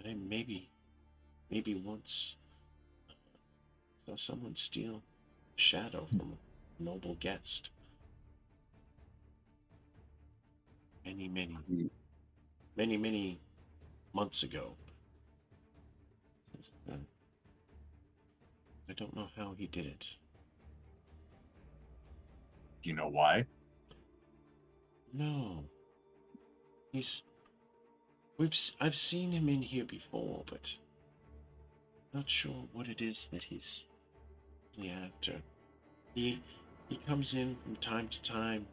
I maybe once saw someone steal a shadow from a noble guest. Many months ago. I don't know how he did it. Do you know why? No, I've seen him in here before, but not sure what it is that he's really after. He comes in from time to time,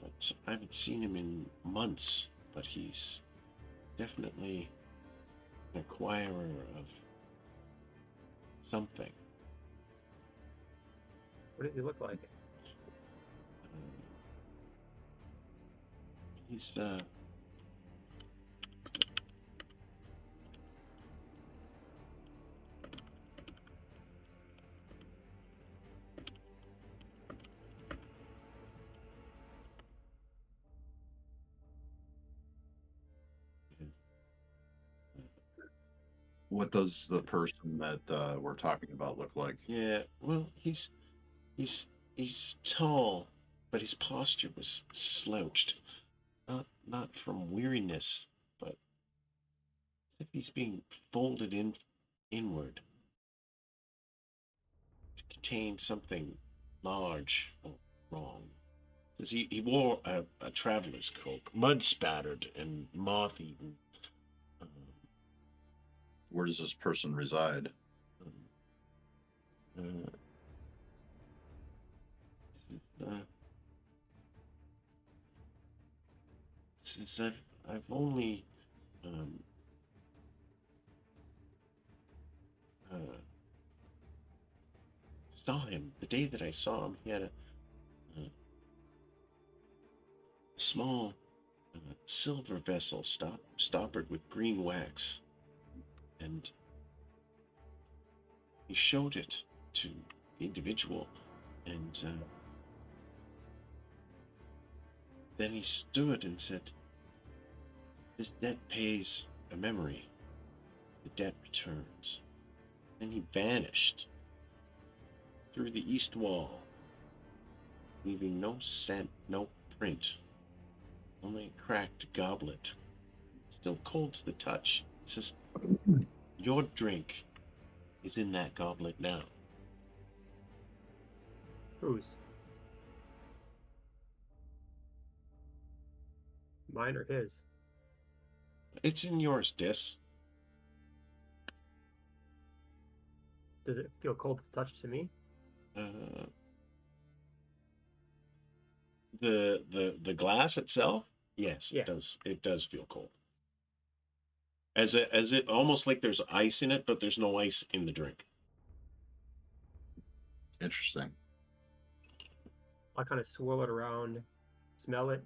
but I haven't seen him in months. But he's definitely an acquirer of something. What does he look like? He's What does the person that we're talking about look like? yeah. Well, he's he's tall, but his posture was slouched. Not from weariness, but as if he's being folded inward to contain something large or wrong. Says he wore a traveler's coat, mud spattered and moth eaten. Where does this person reside? Since I've only um, uh, saw him the day that I saw him. He had a small silver vessel stoppered with green wax, and he showed it to the individual, and then he stood and said, "This debt pays a memory. The debt returns." Then he vanished through the east wall, leaving no scent, no print, only a cracked goblet, still cold to the touch. It says, "Your drink is in that goblet now." Whose? Mine or his? It's in yours, Dis. Does it feel cold to touch to me? Uh, the glass itself, yes, Yeah. It does feel cold. As it almost like there's ice in it, but there's no ice in the drink. Interesting. I'll kind of swirl it around, smell it,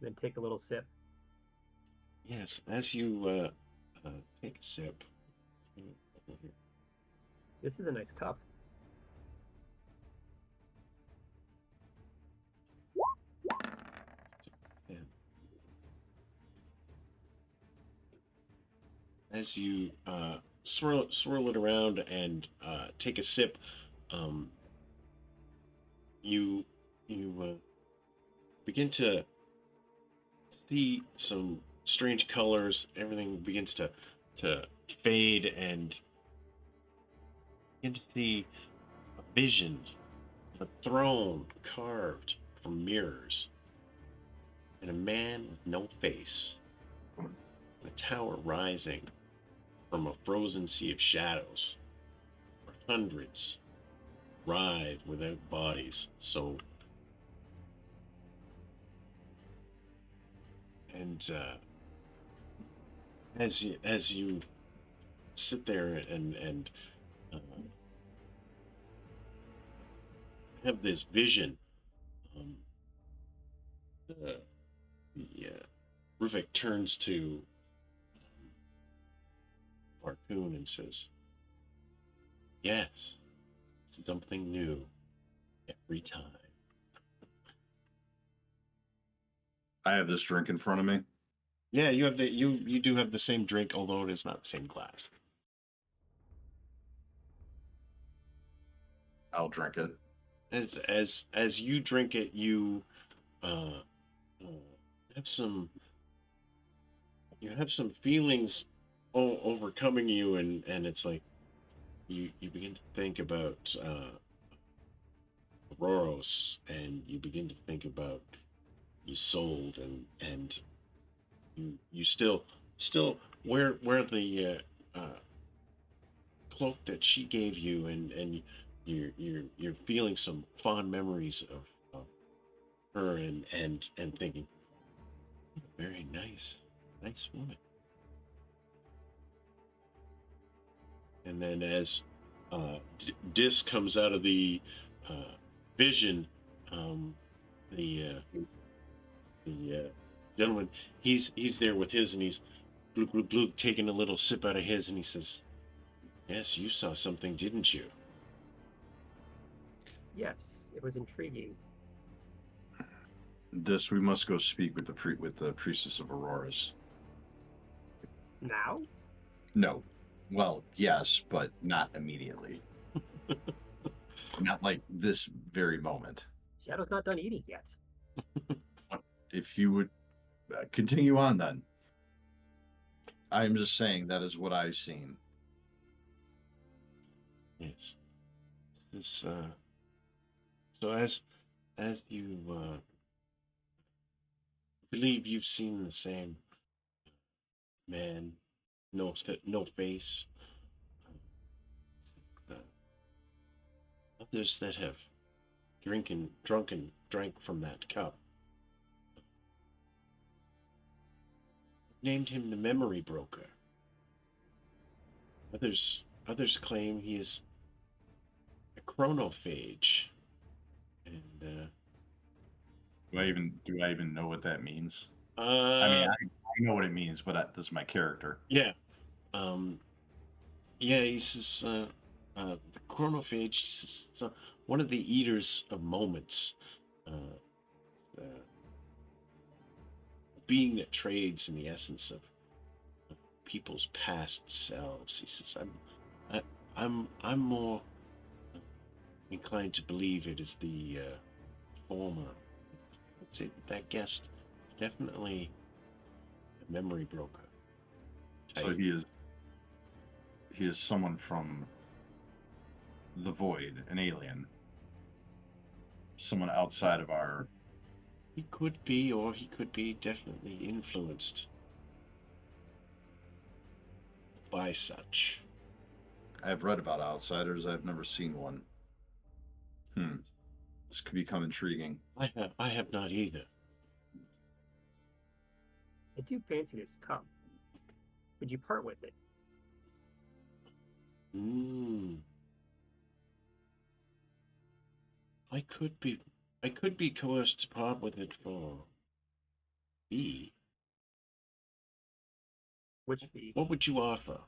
then take a little sip. Yes, as you take a sip. This is a nice cup. Yeah. As you swirl it around and take a sip, um, you begin to see some strange colors. Everything begins to fade, and begin to see a vision, a throne carved from mirrors, and a man with no face, a tower rising from a frozen sea of shadows, where hundreds writhe without bodies. So, and as you sit there and uh, have this vision, um, the Ruvik turns to Marcoon and says, "Yes, something new every time." I have this drink in front of me. Yeah, you do have the same drink, although it is not the same glass. I'll drink it. As you drink it, you uh, uh, have some feelings overcoming you, and it's like you begin to think about Auroros, and you begin to think about Isolde, and you still wear the cloak that she gave you, and you're feeling some fond memories of her, and thinking, very nice woman. And then as Dis comes out of the uh, vision, the gentleman, he's there with his, and he's glug glug glug taking a little sip out of his, and he says, "Yes, you saw something, didn't you?" Yes, it was intriguing. This we must go speak with the priestess of Auroras. Now? No. Well, yes, but not immediately. Not like this very moment. Shadow's not done eating yet. If you would continue on, then. I'm just saying that is what I've seen. Yes. This so as you believe you've seen the same man, no face. Uh, Others that have drank from that cup named him the Memory Broker. Others claim he is a chronophage, and Do I even know what that means? uh, I mean, I know what it means, but this is my character. yeah, um, yeah, he says the chronophage. He says it's one of the eaters of moments, uh, uh, a being that trades in the essence of people's past selves. He says, I'm more inclined to believe it is the former. I'd say that guest is definitely a memory broker type. So he is someone from the void, an alien, someone outside of our. He could be, or he could be definitely influenced by such. I've read about outsiders. I've never seen one. This could become intriguing. I have not either. I do fancy this cup. Would you part with it? I could be I could be coerced to part with it for fee. Which fee? What would you offer?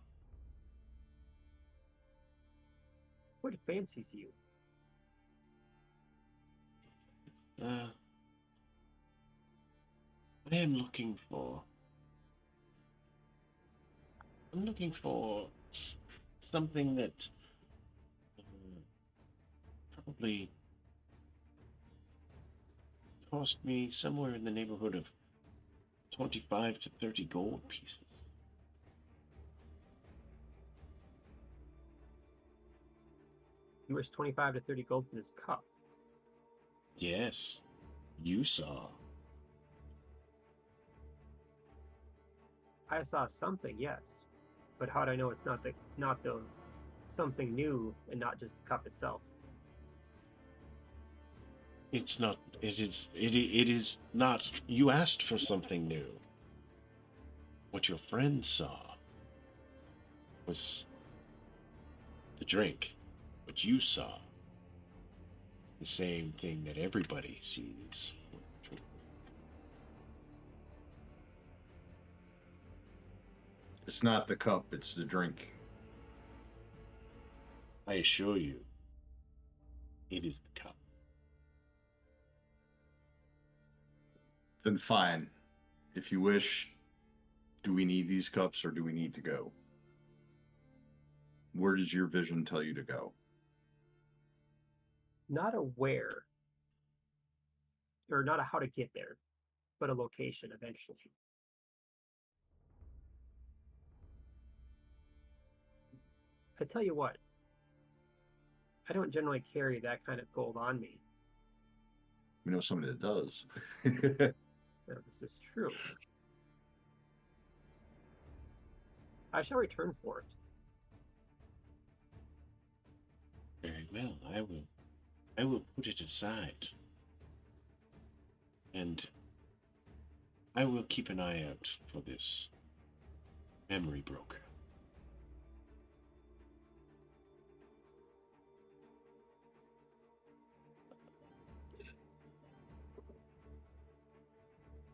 What fancies you? Uh, I am looking for. I'm looking for something that probably cost me somewhere in the neighborhood of 25 to 30 gold pieces. You wish 25 to 30 gold for this cup. Yes, you saw. I saw something, yes. But how'd I know it's not the something new and not just the cup itself? It's not. It is not. You asked for something new. What your friend saw was the drink. What you saw, the same thing that everybody sees. It's not the cup, it's the drink. I assure you, it is the cup. Then fine. If you wish, do we need these cups or do we need to go? Where does your vision tell you to go? Not a where, or not a how to get there, but a location eventually. I tell you what, I don't generally carry that kind of gold on me. We know somebody that does. Now, this is true. I shall return for it. Very well. I will put it aside. And I will keep an eye out for this memory broker.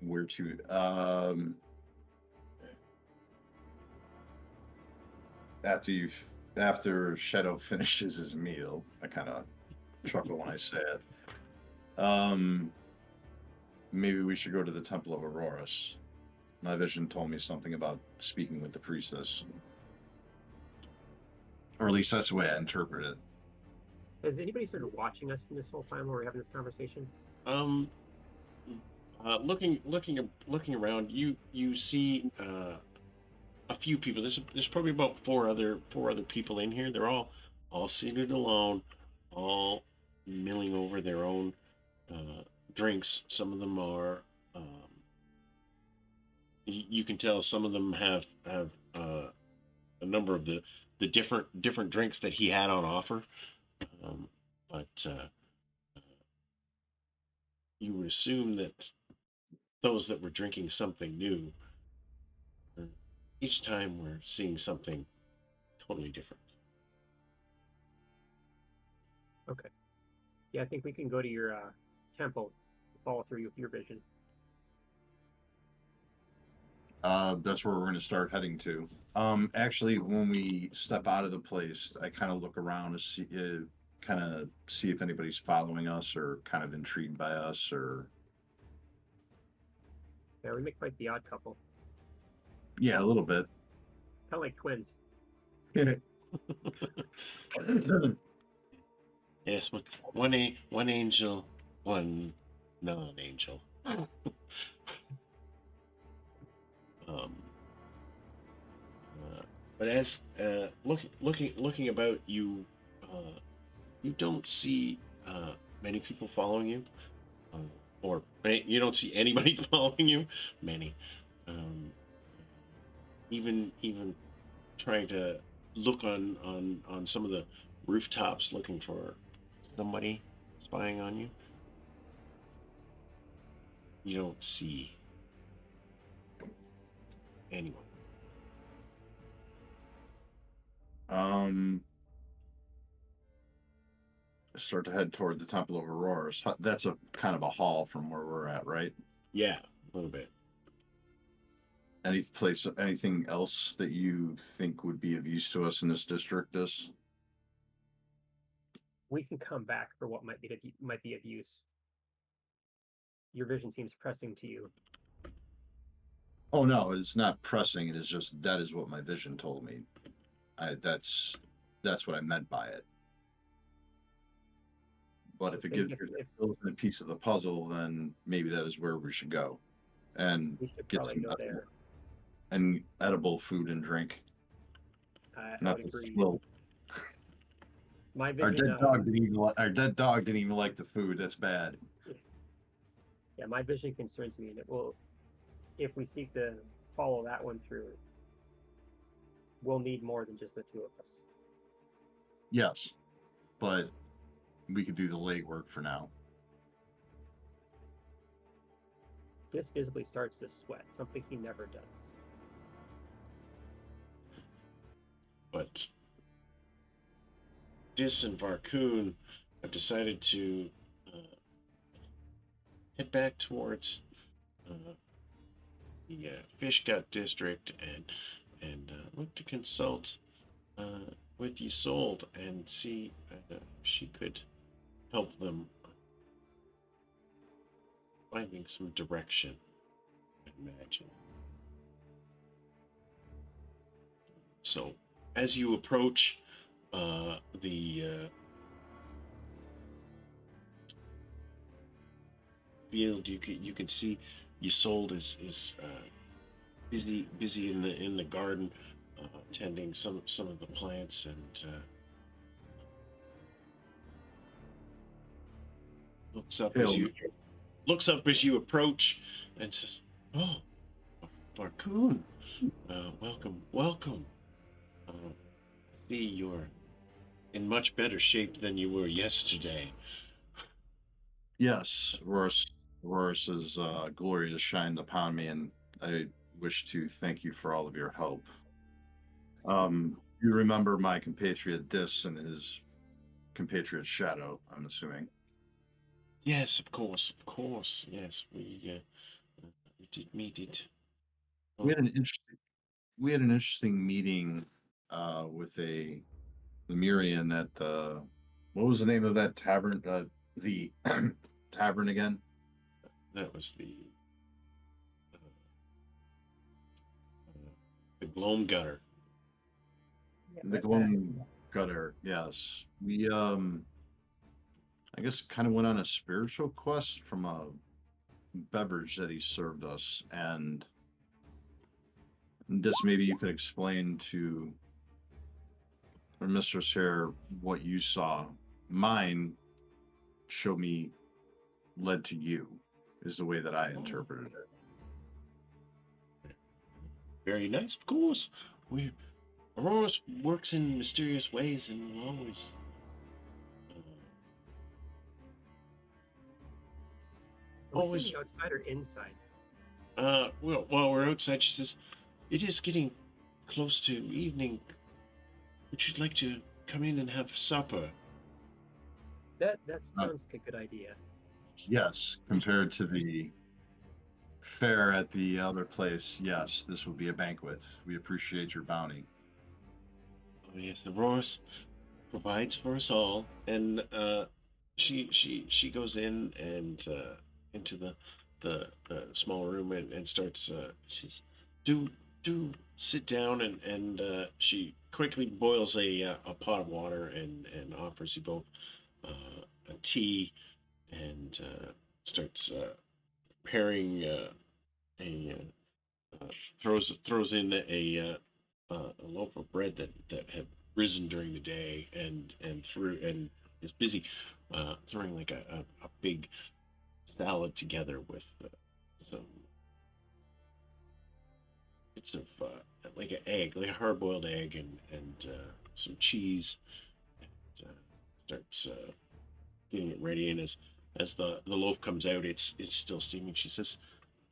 Where to? After Shadow finishes his meal, I kind of chuckle when I say it. Maybe we should go to the Temple of Auroras. My vision told me something about speaking with the priestess. Or at least that's the way I interpret it. Has anybody started watching us in this whole time while we're having this conversation? Looking around, you see a few people. There's probably about four other people in here. They're all seated alone, all milling over their own drinks. Some of them are. You can tell some of them have a number of the different drinks that he had on offer, but you would assume that those that were drinking something new, each time we're seeing something totally different. Okay. Yeah, I think we can go to your temple, follow through with your vision. That's where we're going to start heading to. Actually, when we step out of the place, I kind of look around to see, kind of see if anybody's following us or kind of intrigued by us or. Yeah, we make like the odd couple, Yeah, a little bit. kind of like twins. Yes, one angel, one non-angel. um, but as looking about you, you don't see many people following you, or you don't see anybody following you. Many, even trying to look on some of the rooftops looking for somebody spying on you. You don't see anyone. start to head toward the Temple of Auroras. That's a kind of a haul from where we're at, right? Yeah, a little bit. Anything else that you think would be of use to us in this district? We can come back for what might be of use. Your vision seems pressing to you. Oh no, it's not pressing. It is just that is what my vision told me. That's what I meant by it. But if it gives you a piece of the puzzle, then maybe that is where we should go, and we should get probably some go there. and edible food and drink. I Not would the agree. slow. My Our vision. dead dog didn't even like the food. That's bad. Yeah, my vision concerns me, and it will. If we seek to follow that one through, we'll need more than just the two of us. Yes, but we could do the legwork for now. This visibly starts to sweat, something he never does. But Dis and Varcoon have decided to head back towards the Fish Gut district and look to consult with Isolde and see if she could help them finding some direction, I imagine. So, as you approach the field, you can see Isolde is busy in the garden, tending some of the plants, and looks up as you approach and says, "Oh, Varcoon, welcome. See, you're in much better shape than you were yesterday." Yes, Auroras's glory has shined upon me, and I wish to thank you for all of your help. You remember my compatriot Dis and his compatriot Shadow, I'm assuming. Yes, of course. Yes, we did meet it. We had an interesting meeting with the Lemurian at what was the name of that tavern? The tavern again? That was the Gloam Gutter. The Gloam Gutter, yes. We I guess kind of went on a spiritual quest from a beverage that he served us, and just maybe you could explain to our mistress here what you saw. Mine showed me led to you, is the way that I interpreted it. Very nice, of course. Aurora works in mysterious ways, and will always. Always outside or inside? Well, while we're outside, she says, "It is getting close to evening. Would you like to come in and have supper?" That sounds like a good idea. Yes, compared to the fare at the other place, yes, this will be a banquet. We appreciate your bounty. Oh yes, Aurora provides for us all, and she goes in and into the small room and starts. She says, "Do sit down," and she quickly boils a pot of water and offers you both a tea, and starts preparing throws in a loaf of bread that had risen during the day, and is busy throwing like a big salad together with some bits of like an egg, like a hard-boiled egg, and some cheese. And, starts getting it ready, and as the loaf comes out, it's still steaming. She says,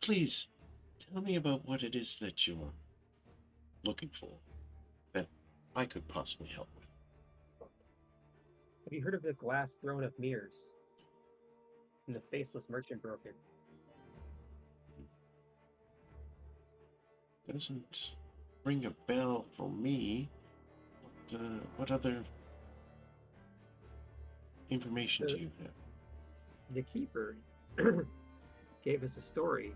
"Please tell me about what it is that you're looking for that I could possibly help with." Have you heard of the glass throne of mirrors? And the faceless merchant broke it. Doesn't ring a bell for me. What other information do you have? The keeper gave us a story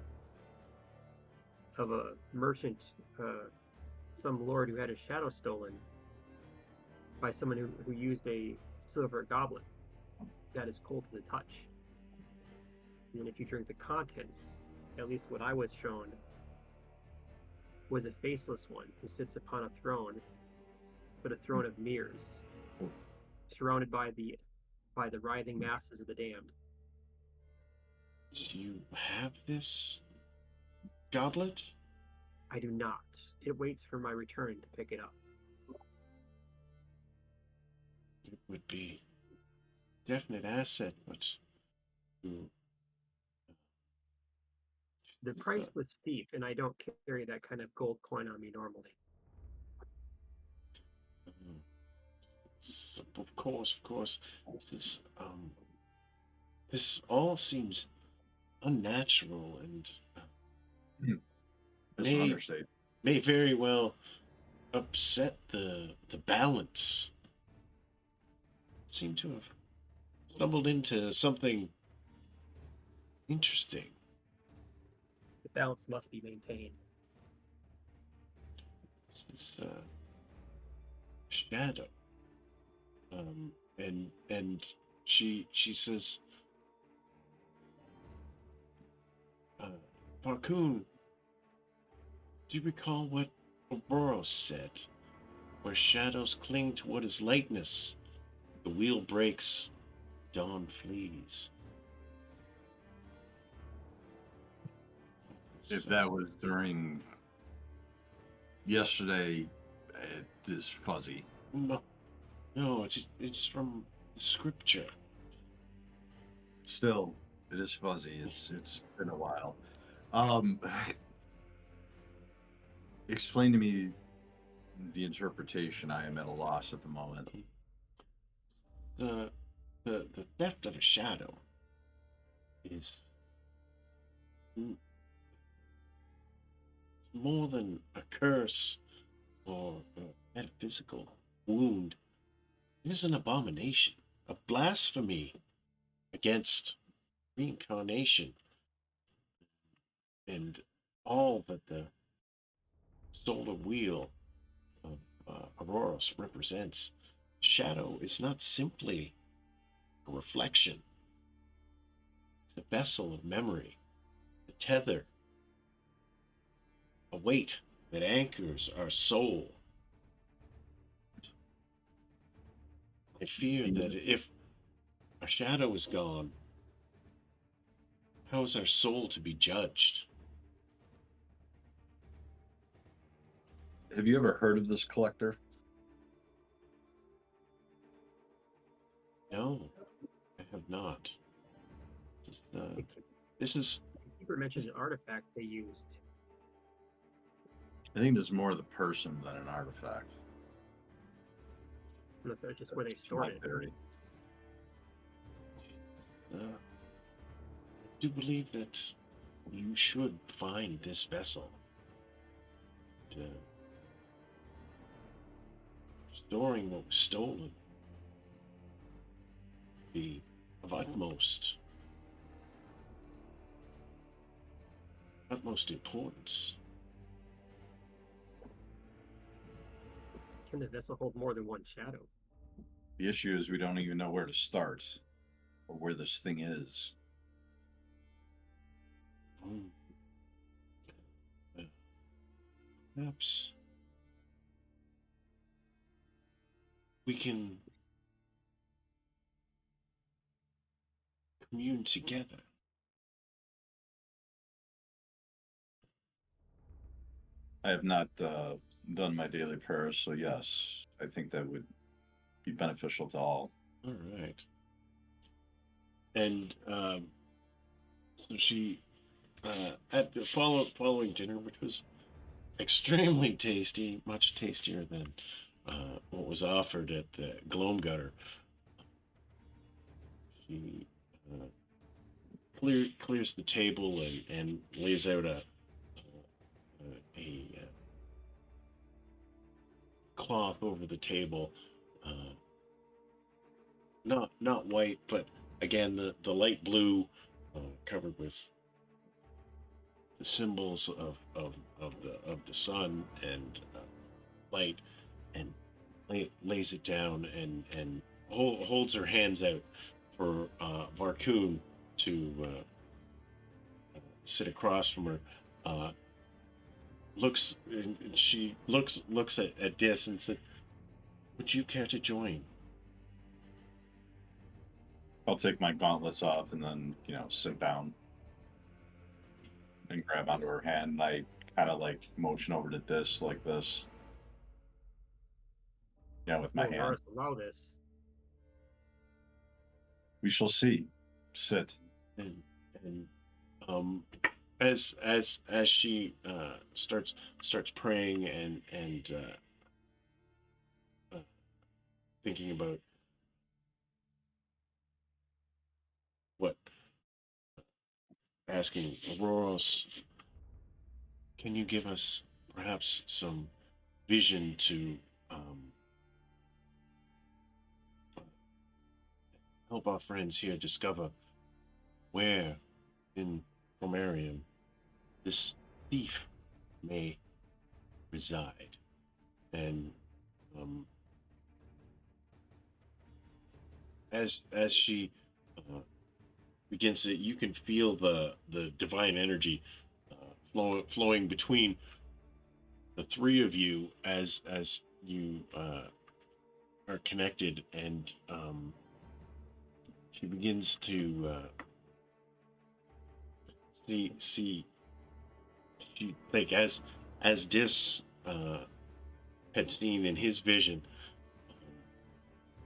of a merchant, some lord who had his shadow stolen by someone who used a silver goblet that is cold to the touch. And then if you drink the contents, at least what I was shown, was a faceless one who sits upon a throne, but a throne of mirrors, surrounded by the writhing masses of the damned. Do you have this goblet? I do not. It waits for my return to pick it up. It would be a definite asset, but the price was steep, and I don't carry that kind of gold coin on me normally. Of course. This all seems unnatural and That's an understatement. may very well upset the balance. Seem to have stumbled into something interesting. The balance must be maintained. This shadow, and she says, Farcoon, do you recall what Ouroboros said? Where shadows cling to what is lightness, the wheel breaks, dawn flees. If that was during yesterday, it is fuzzy. No, it's from the scripture. Still, it is fuzzy. It's been a while. Explain to me the interpretation. I am at a loss at the moment. The theft of a shadow is more than a curse or a metaphysical wound. It is an abomination, a blasphemy against reincarnation and all that the solar wheel of Ouroboros represents. Shadow is not simply a reflection. It's a vessel of memory, a tether, a weight that anchors our soul. I fear that if our shadow is gone, how is our soul to be judged? Have you ever heard of this collector? No, I have not. This is. The keeper mentioned an artifact they used. I think it's more the person than an artifact. Unless that's just where they It's stored my it. theory. I do believe that you should find this vessel. Restoring what was stolen be of utmost importance. Can the vessel hold more than one shadow? The issue is we don't even know where to start or where this thing is. Perhaps we can commune together. I have not done my daily prayers, so yes, I think that would be beneficial to all. All right. And so she, at the following dinner, which was extremely tasty, much tastier than what was offered at the Gloam Gutter, She clears the table and lays out a cloth over the table. Not white, but again the light blue, covered with the symbols of the sun and light, and lays it down and holds her hands out for Varkoon to sit across from her. She looks at Dis and said, "Would you care to join?" I'll take my gauntlets off and then, sit down and grab onto her hand. And I kind of like motion over to this like this. Yeah, with my Will hand. Norris allow this? We shall see. Sit. And as she starts praying and thinking about what, asking Auroros, can you give us perhaps some vision to help our friends here discover where in Promarium this thief may reside? And as she begins to, you can feel the divine energy flowing between the three of you as you are connected, and she begins to see she, like, as Dis had seen in his vision,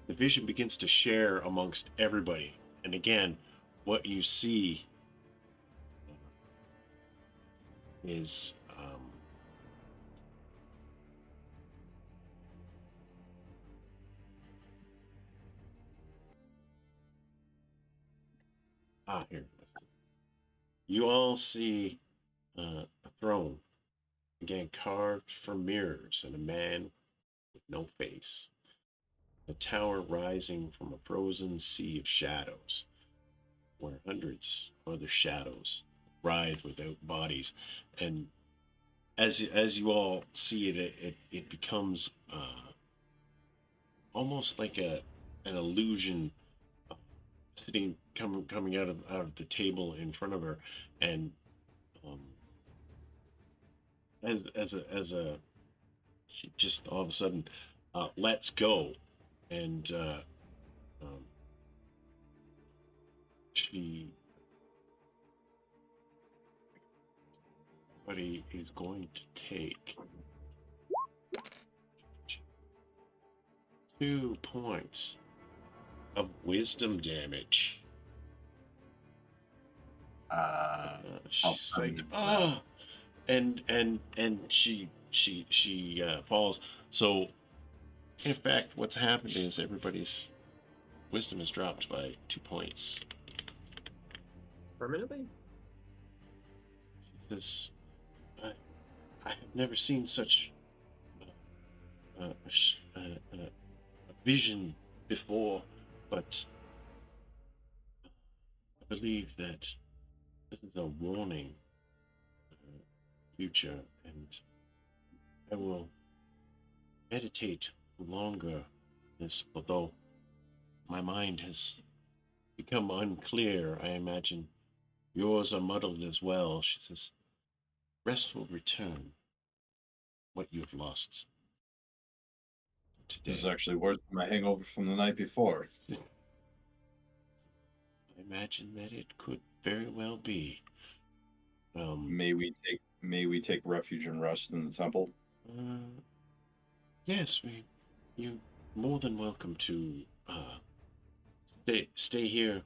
the vision begins to share amongst everybody. And again, what you see is here. You all see a throne, again carved from mirrors, and a man with no face. A tower rising from a frozen sea of shadows, where hundreds of other shadows writhe without bodies. And as you all see it, it becomes almost like an illusion, sitting coming out of the table in front of her. And as a she just all of a sudden lets go, and he is going to take 2 points of wisdom damage. She's like, oh, and she falls. So in fact, what's happened is everybody's wisdom is dropped by 2 points. Permanently? She says, I have never seen such a vision before, but I believe that this is a warning for the future, and I will meditate longer this, although my mind has become unclear. I imagine yours are muddled as well. She says, rest will return what you've lost today. This is actually worse than my hangover from the night before. I imagine that it could very well be. May we take refuge and rest in the temple? Yes, you more than welcome to stay here.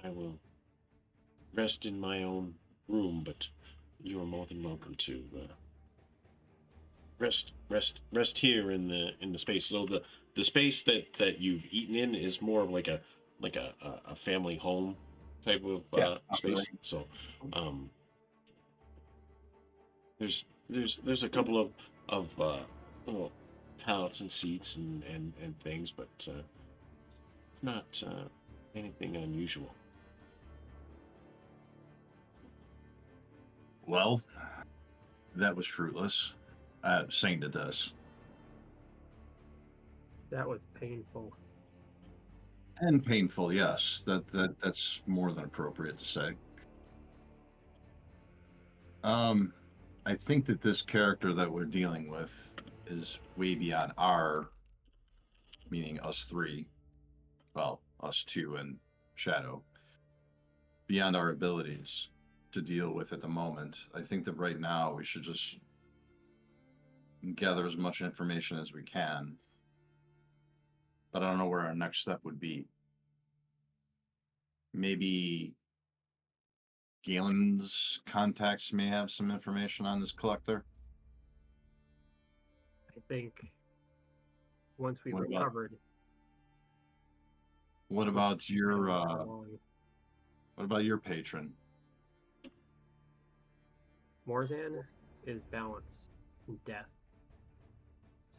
I will rest in my own room, but you are more than welcome to rest here in the space. So the space that you've eaten in is more of like a family home type of Yeah, space. So there's a couple of little pallets and seats and things, but it's not anything unusual. Well, that was fruitless. Saying to us. That was painful. And painful, yes. That's more than appropriate to say. I think that this character that we're dealing with is way beyond our, meaning us three, well, us two and Shadow, beyond our abilities to deal with at the moment. I think that right now we should just gather as much information as we can. But I don't know where our next step would be. Maybe Galen's contacts may have some information on this collector. I think once we've What about- recovered. What it's about your been so long. what about your patron? Morzan is balance and death.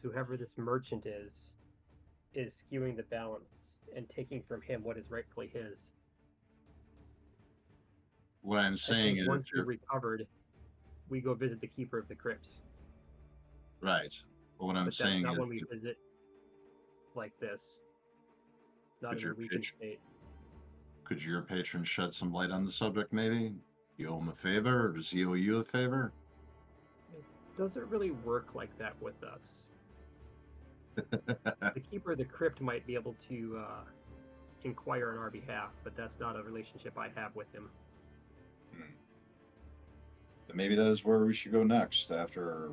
So whoever this merchant is skewing the balance and taking from him what is rightfully his. What I'm I saying think is once we've recovered, we go visit the Keeper of the Crypts. right. But what I'm But that's saying not is when we visit like this. Not Could in your a weakened patron- state. could your patron shed some light on the subject maybe? You owe him a favor, or does he owe you a favor? It doesn't really work like that with us. The Keeper of the Crypt might be able to inquire on our behalf, but that's not a relationship I have with him. Then maybe that is where we should go next after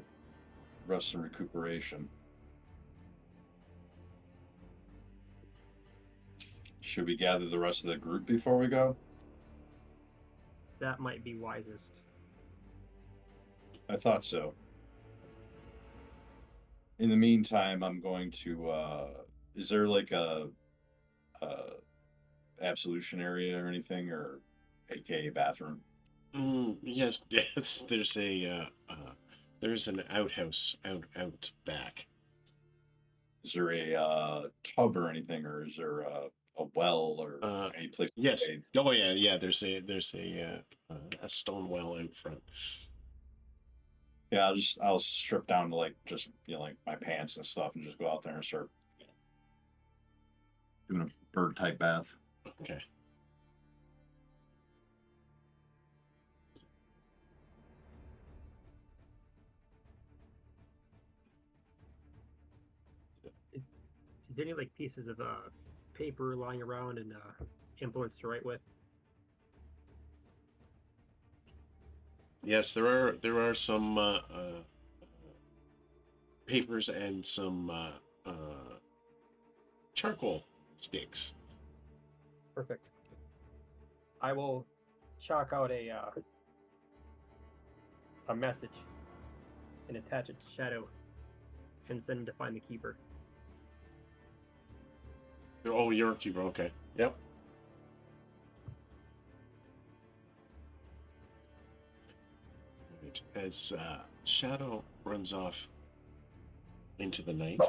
rest and recuperation. Should we gather the rest of the group before we go? That might be wisest. I thought so. In the meantime, I'm going to. Is there like a absolution area or anything, or AKA bathroom? Yes, yes. There's an outhouse out back. Is there a tub or anything, or is there a well or any place? to Yes. bathe? Oh yeah. There's a stone well out front. Yeah, I'll strip down to like just like my pants and stuff, and just go out there and start doing a bird type bath. Okay. Is there any like pieces of paper lying around and implements to write with? Yes, there are some papers and some charcoal sticks. Perfect. I will chalk out a message and attach it to Shadow and send him to find the Keeper. Oh, you're a keeper. Okay. Yep. Right. As Shadow runs off into the night,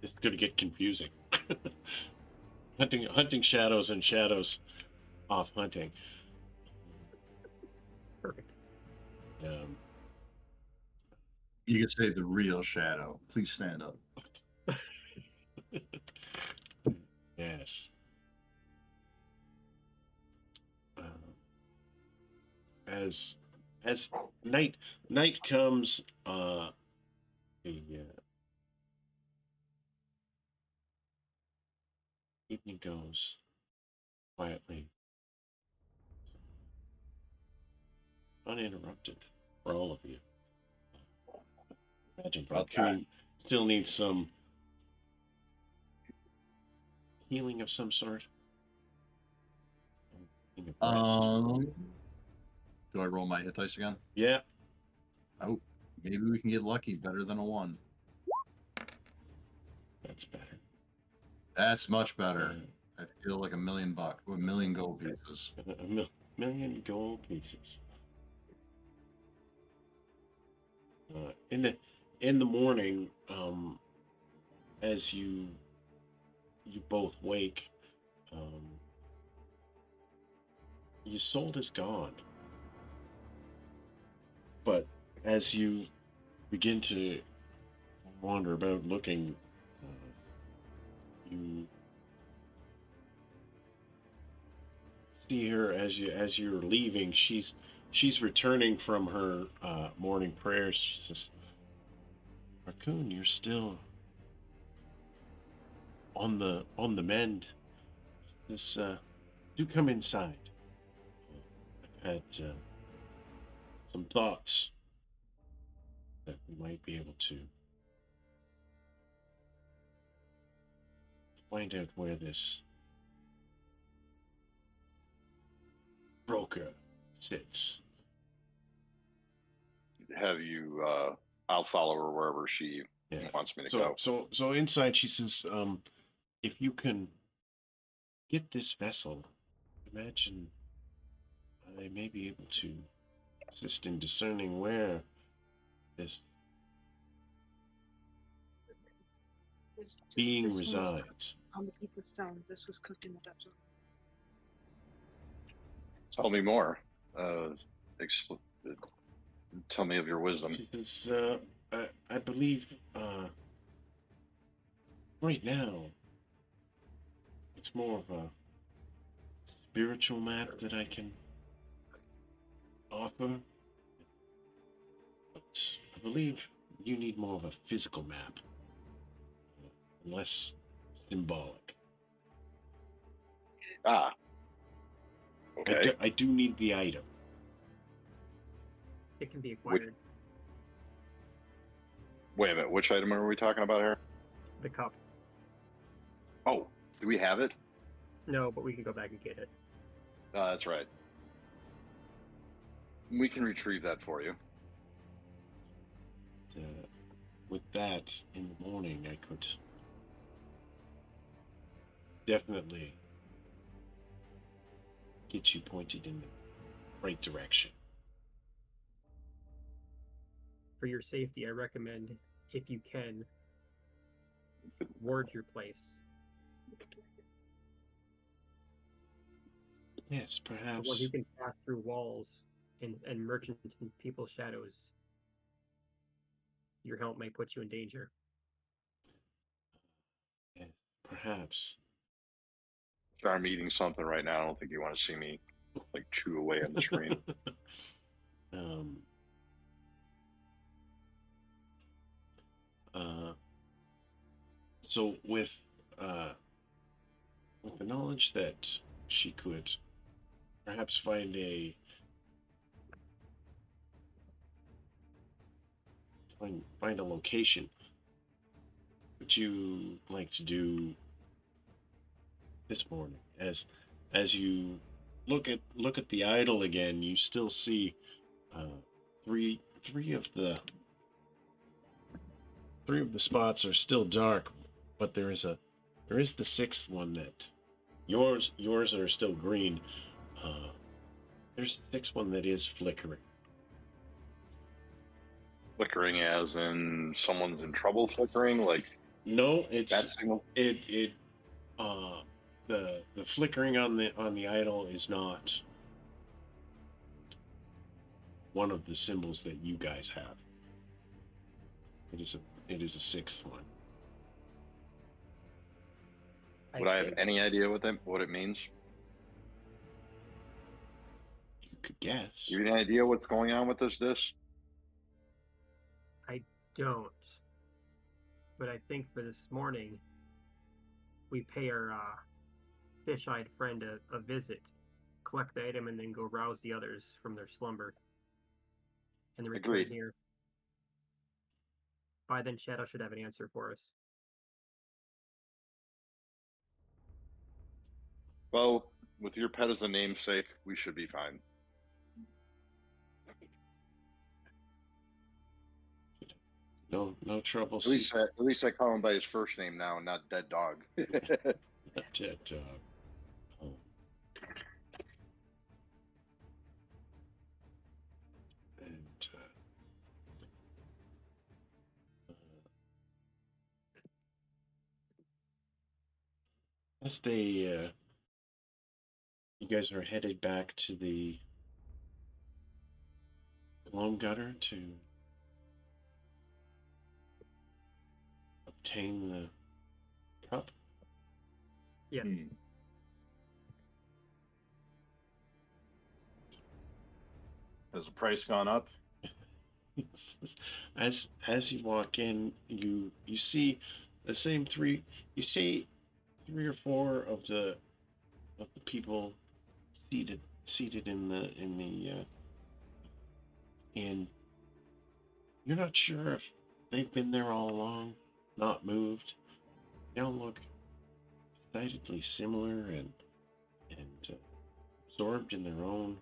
it's going to get confusing. hunting shadows and shadows off hunting. Perfect. You could say the real Shadow. Please stand up. Yes. As night comes, the evening goes quietly, uninterrupted for all of you. Imagine Raccoon still needs some healing of some sort. Healing of rest. Do I roll my hit dice again? Yeah. Oh, maybe we can get lucky. Better than a 1. That's better. That's much better. I feel like $1,000,000, a million gold pieces. Million gold pieces. In the morning, as you both wake, your soul is gone. But as you begin to wander about looking, you see her as you're leaving. She's returning from her morning prayers. She says, "Raccoon, you're still on the mend. Just do come inside. I've had some thoughts that we might be able to find out where this broker sits." Have you? I'll follow her wherever she wants me to go. So inside she says, if you can get this vessel, imagine I may be able to assist in discerning where this being This one was resides. on the pizza stone. This was cooked in the Dutch oven. Tell me more. Tell me of your wisdom. She says, I believe right now it's more of a spiritual map that I can offer. But I believe you need more of a physical map, less symbolic. Ah. Okay. I do need the item. It can be acquired. Wait a minute. Which item are we talking about here? The cup. Oh, do we have it? No, but we can go back and get it. That's right. We can retrieve that for you. With that, in the morning, I could definitely get you pointed in the right direction. For your safety, I recommend, if you can, ward your place. Yes, The one perhaps. who can pass through walls and merchant in people's shadows. Your help may put you in danger. Yes, perhaps. Sorry, I'm eating something right now. I don't think you want to see me like chew away on the screen. So with the knowledge that she could perhaps find a location, would you like to do this morning? As you look at the idol again, you still see three of the spots are still dark, but there is the sixth one that yours are still green. There's the sixth one that is flickering. Flickering as in someone's in trouble flickering? Like, no, it's that signal? the flickering on the idol is not one of the symbols that you guys have. It is a sixth one. Would I have any idea what it means? You could guess. You have any idea what's going on with this dish? I don't. But I think for this morning, we pay our fish-eyed friend a visit, collect the item, and then go rouse the others from their slumber. And then return Agreed. here. By then, Shadow should have an answer for us. Well, with your pet as a namesake, we should be fine. No trouble. At least I call him by his first name now, not Dead Dog. Not dead dog. Oh. And as they, you guys are headed back to the Gloam Gutter to obtain the cup. Yes. Has the price gone up? As you walk in, you see the same three. You see 3 or 4 of the people seated in the inn. You're not sure if they've been there all along, not moved. They all look decidedly similar and absorbed in their own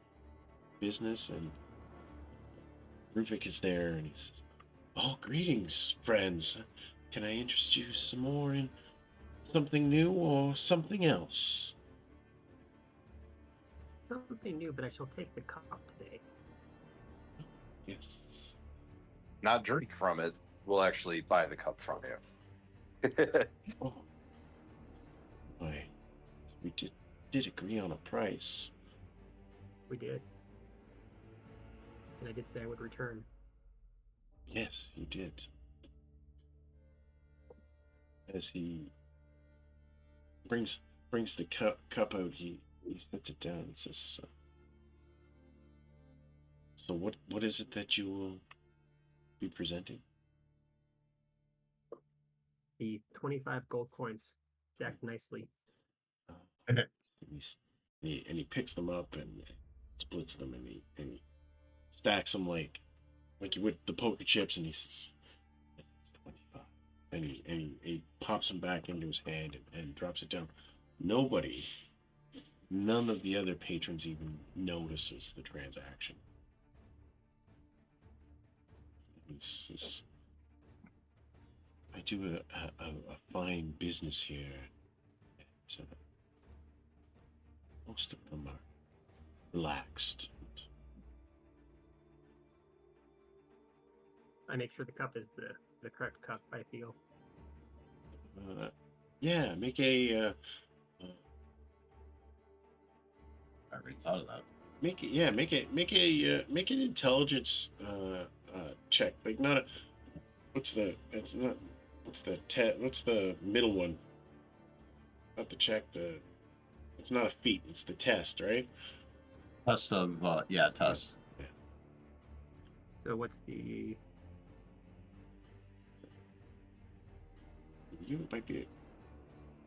business. And Ruvik is there, and he says, "Oh, greetings, friends. Can I interest you some more in something new or something else?" Something new, but I shall take the cup today. Yes. Not drink from it. We'll actually buy the cup from you. Oh. Why? We did agree on a price. We did. And I did say I would return. Yes, you did. As he brings the cup out, he sets it down and says, "So what is it that you will be presenting?" The 25 gold coins stacked nicely. And he picks them up and splits them, and he stacks them like you would the poker chips, and he says, "That's 25." And he pops them back into his hand and drops it down. None of the other patrons even notices the transaction. I do a fine business here. And, most of them are relaxed. I make sure the cup is the correct cup, I feel. Yeah, make a I already thought of that. make an intelligence check. Like not a what's the middle one? Not the check, it's not a feat, it's the test, right? Test of test. So what's the... You might be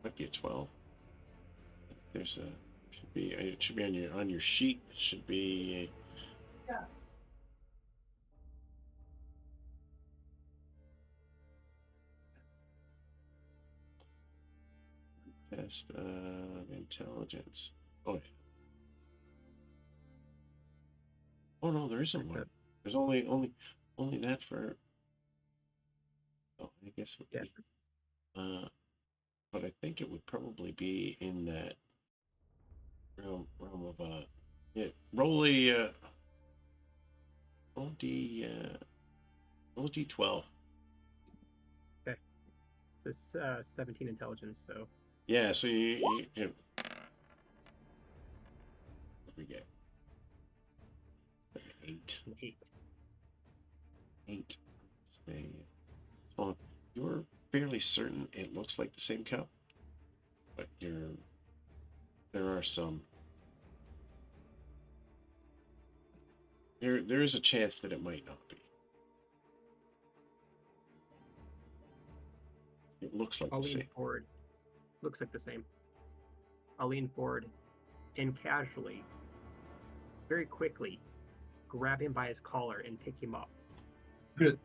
a 12. There's it should be on your sheet. It should be test of intelligence. Oh, yeah. Oh no, there isn't one. There's only that for. Oh, I guess it would be. But I think it would probably be in that realm of yeah. Roll D12. Okay. It's 17 intelligence, so... Yeah, so you what we get 8. 8. Say, well, you're fairly certain it looks like the same cup, but there are some. There is a chance that it might not be. It looks like I'll the lean same. forward. Looks like the same. I'll lean forward and casually, very quickly, grab him by his collar and pick him up. Good.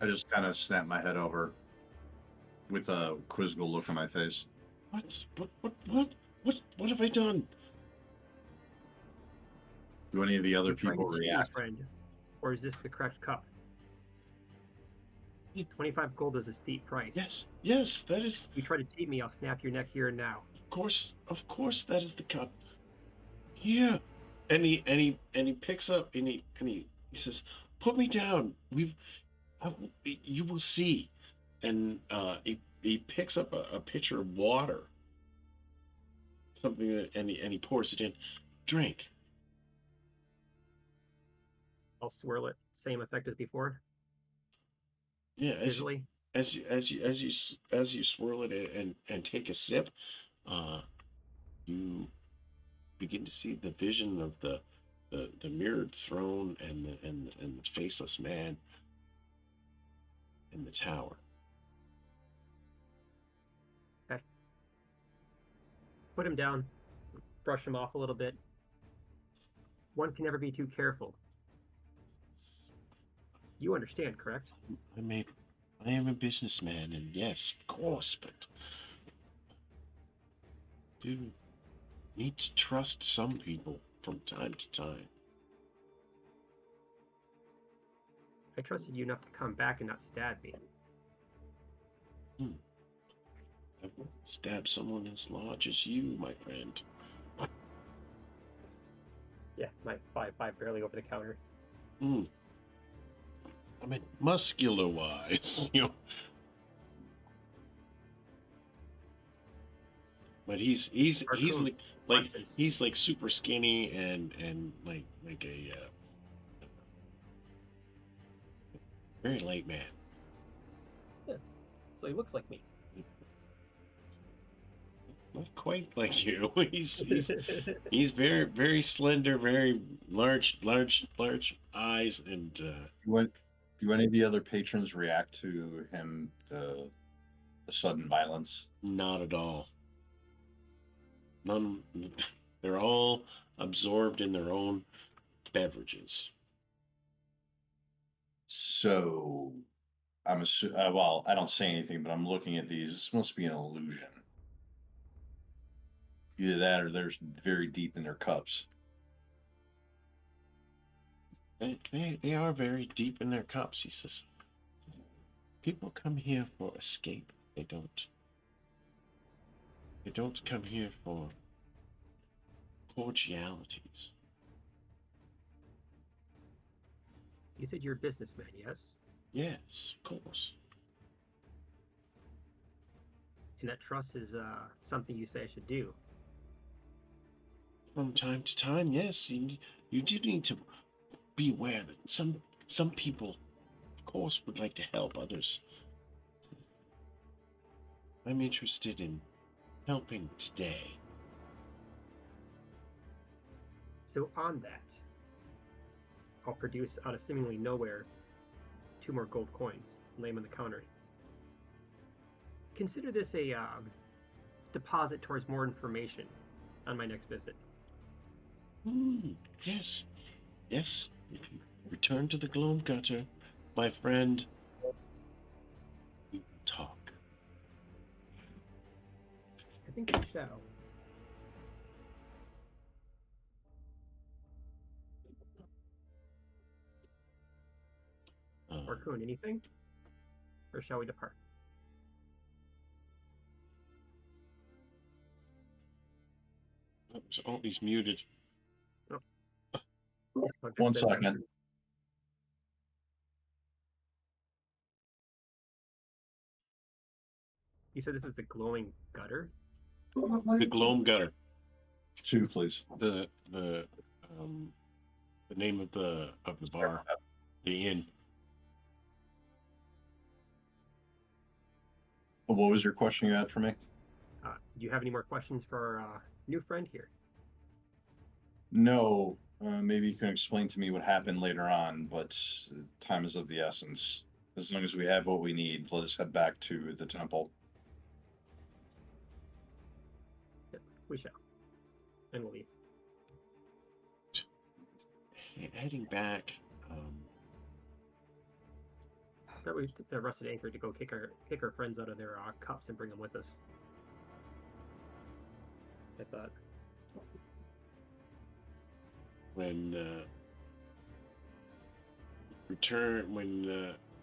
I just kind of snap my head over with a quizzical look on my face. What have I done? Do any of the other You're trying people to cheat me, react? friend, or is this the correct cup? 25 gold is a steep price. Yes, that is, If you try to cheat me, I'll snap your neck here and now. of course, that is the cup. Yeah, and he picks up and he says, "Put me down. You will see." And he picks up a pitcher of water, something that, and he pours it in. Drink. I'll swirl it. Same effect as before. Yeah, Visually. as you swirl it and take a sip, you begin to see the vision of the mirrored throne and the faceless man in the tower. Put him down. Brush him off a little bit. One can never be too careful. You understand, correct? I am a businessman, and yes, of course, but do need to trust some people from time to time. I trusted you enough to come back and not stab me. I've stabbed someone as large as you, my friend. Yeah, my 5'5" barely over the counter. I mean, muscular-wise, you know. But he's Cartoon. he's like super skinny and like a very light man. So he looks like me. Not quite like you. He's very slender, very large eyes, and Do any of the other patrons react to him, the sudden violence? not at all. None. They're all absorbed in their own beverages. So, well, I don't say anything, but I'm looking at these. This must be an illusion. Either that, or they're very deep in their cups. They are very deep in their cups. He says, people come here for escape. They don't come here for cordialities. You said you're a businessman, yes? Yes, of course. And that trust is something you say I should do. From time to time, yes, you do need to be aware that some people, of course, would like to help others. I'm interested in helping today. So on that, I'll produce out of seemingly nowhere 2 more gold coins and lay them on the counter. Consider this a deposit towards more information on my next visit. Yes. If you return to the Gloam Gutter, my friend, we talk. I think we shall. Raccoon, anything? Or shall we depart? Oh, he's muted. One second. You said this is the glowing gutter? The Gloam Gutter. 2, please. The name of the bar, the inn. What was your question you had for me? Do you have any more questions for our new friend here? No. Maybe you can explain to me what happened later on, but time is of the essence. As long as we have what we need, let us head back to the temple. Yep, we shall. And we'll leave. Heading back. Thought we took the rusted anchor to go kick our friends out of their cups and bring them with us. I thought. When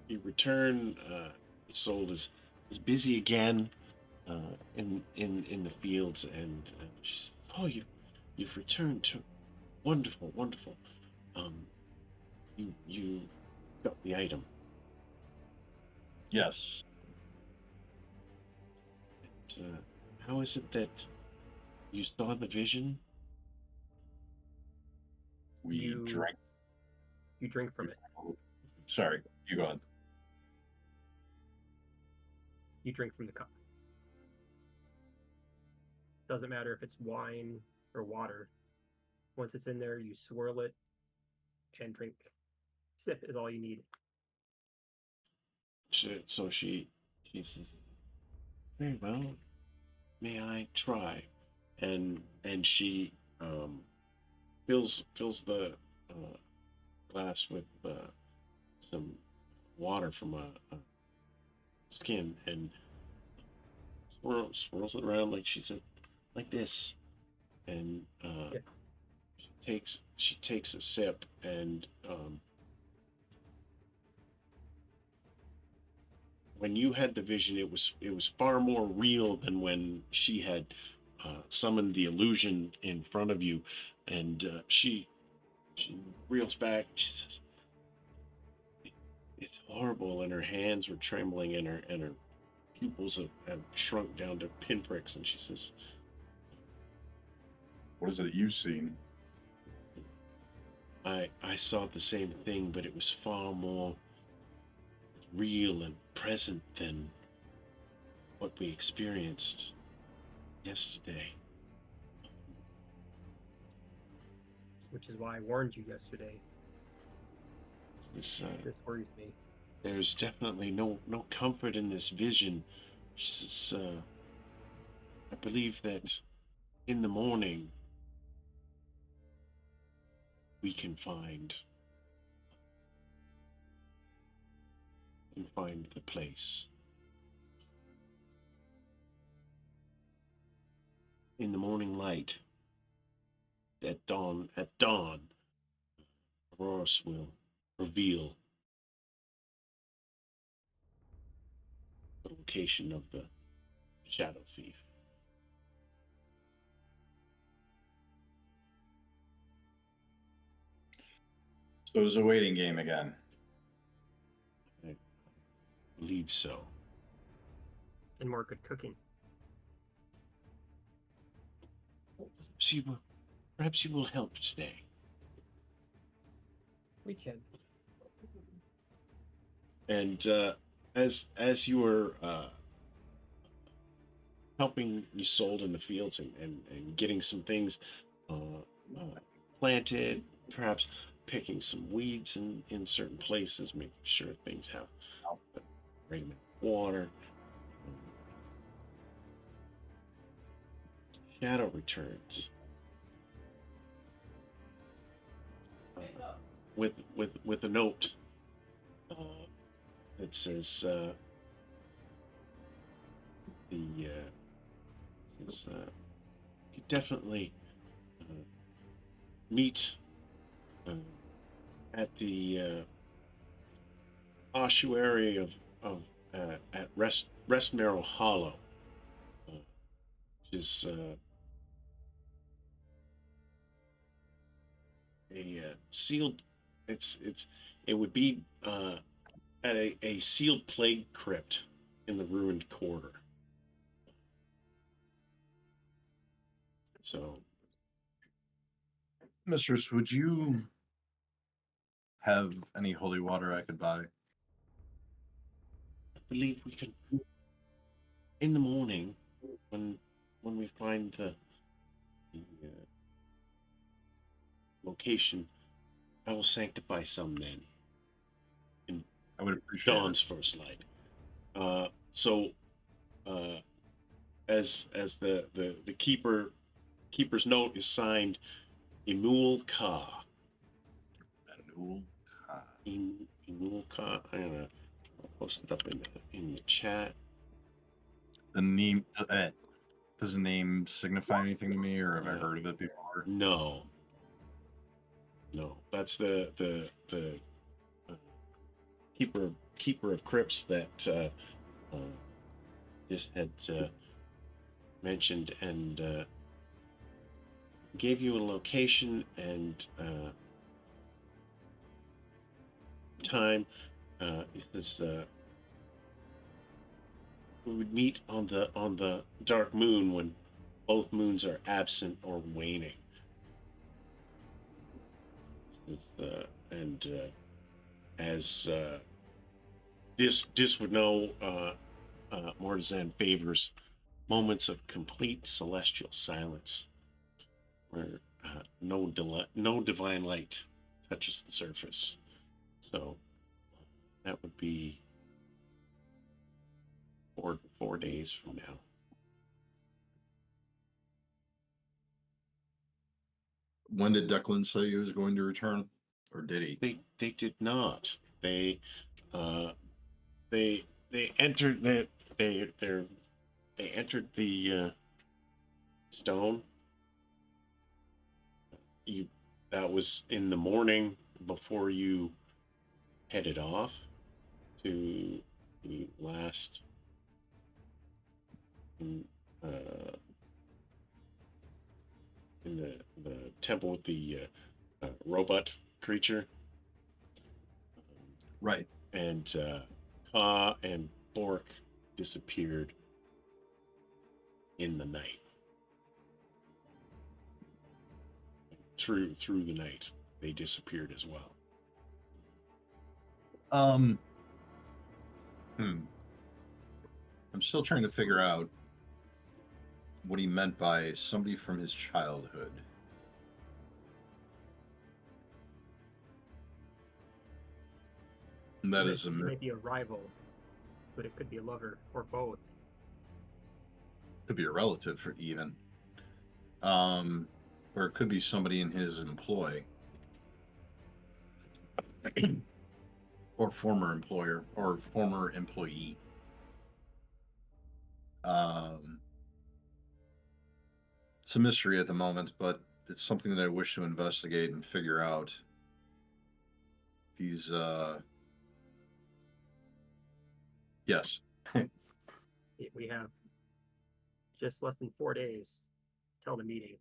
You return. Soul is busy again in the fields, and she says, "Oh, you've returned to wonderful, wonderful. Um, you got the item. Yes. How is it that you saw the vision? We You- drank. You drink from it. Sorry, you go on. You drink from the cup. Doesn't matter if it's wine or water. Once it's in there, you swirl it and drink. Sip is all you need. So she says, "Very well. May I try?" And she fills the glass with some water from a skin and swirls it around like she said, like this. And Yes. she takes a sip, and when you had the vision, it was far more real than when she had summoned the illusion in front of you. And she reels back. She says, "It's horrible," and her hands were trembling, and her pupils have shrunk down to pinpricks. And she says, What is it you've seen? I saw the same thing, but it was far more real and present than what we experienced yesterday." Which is why I warned you yesterday. This, This worries me. there's definitely no comfort in this vision. She says, "I believe that in the morning we can find the place. In the morning light, at dawn, Auroras will reveal the location of the Shadow Thief." So it was a waiting game again. I believe so. And more good cooking. Perhaps you will help today. We can. And as you were helping Isolde in the fields and getting some things planted, perhaps picking some weeds in certain places, making sure things have the right amount of water. Shadow returns with a note that says you definitely meet at the ossuary of at Rest Marrow Hollow, which is a sealed. It would be at a sealed plague crypt in the ruined quarter. So, Mistress, would you have any holy water I could buy? I believe we can. In the morning, when we find the location, I will sanctify some then. I would appreciate Dawn's first light. As the keeper's note is signed, Emul Ka. it. Anul. Emul Ka. I'm gonna post it up in the chat. The name. Does the name signify anything to me, or have I heard of it before? No. That's the keeper keeper of crypts that this had mentioned, and gave you a location and time. He says we would meet on the dark moon when both moons are absent or waning. And as Dis would know, Mortizan favors moments of complete celestial silence, where no divine light touches the surface. So that would be 4 days from now. When did Declan say he was going to return, or did he? They did not. They entered they entered the stone. That was in the morning before you headed off to the last in the temple with the robot creature. Right. And Ka and Bork disappeared in the night. Through the night, they disappeared as well. I'm still trying to figure out what he meant by somebody from his childhood. And that is It might be a rival, but it could be a lover or both. could be a relative for even. Or it could be somebody in his employ. Or former employer or former employee. It's a mystery at the moment, but it's something that I wish to investigate and figure out. These yes. We have just less than 4 days till the meeting.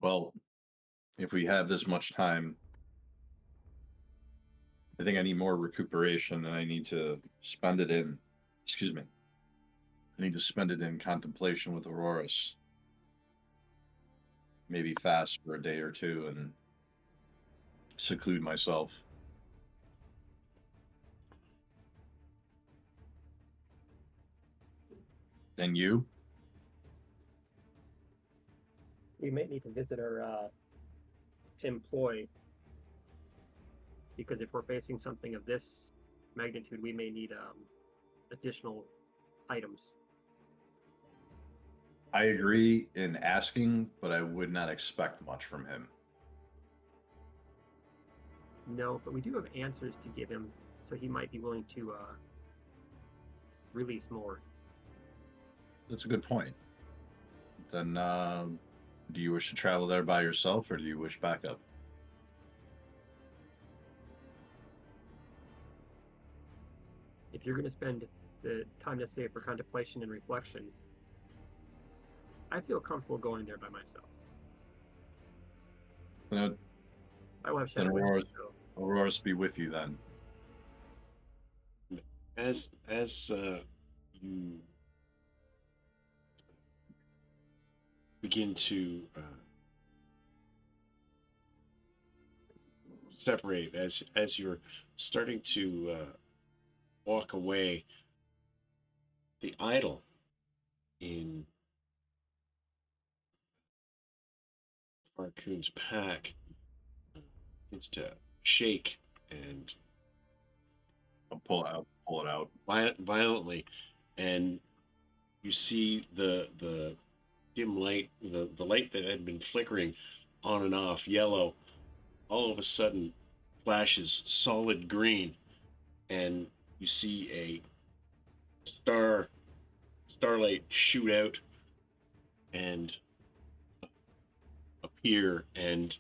Well, if we have this much time, I think I need more recuperation and I need to spend it in, excuse me, I need to spend it in contemplation with Auroras. Maybe fast for a day or two and seclude myself. And you? We might need to visit our employ, because if we're facing something of this magnitude, we may need additional items. I agree in asking, but I would not expect much from him. No, but we do have answers to give him, so he might be willing to release more. That's a good point. Then, do you wish to travel there by yourself, or do you wish backup? If you're going to spend the time necessary for contemplation and reflection, I feel comfortable going there by myself. I will have Then Shadow with me, Aurora's, so Aurora's be with you then. As you begin to separate, as you're starting to walk away, the idol in Arcoon's pack begins to shake and I'll pull it out. violently, and you see the dim light, the light that had been flickering on and off, yellow, all of a sudden flashes solid green, and you see a starlight shoot out and appear and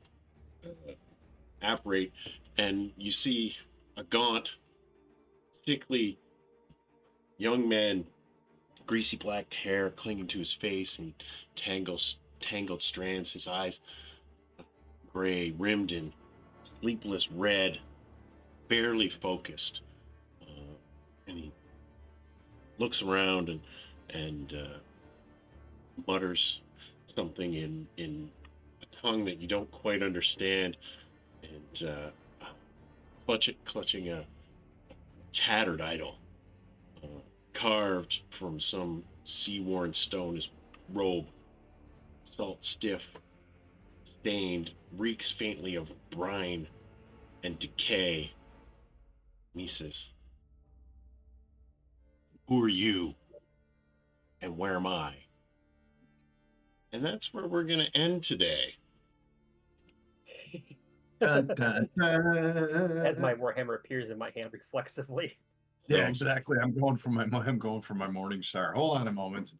apparate, and you see a gaunt, sickly young man, greasy black hair clinging to his face and tangled strands. His eyes gray, rimmed in sleepless red, barely focused. And he looks around and mutters something in a tongue that you don't quite understand, and clutching a tattered idol, carved from some sea-worn stone. His robe, salt stiff, stained, reeks faintly of brine and decay. And he says, "Who are you? And where am I?" And that's where we're going to end today. Dun, dun, dun. As my Warhammer appears in my hand reflexively. Yeah, So, exactly. I'm going for my morning star. Hold on a moment.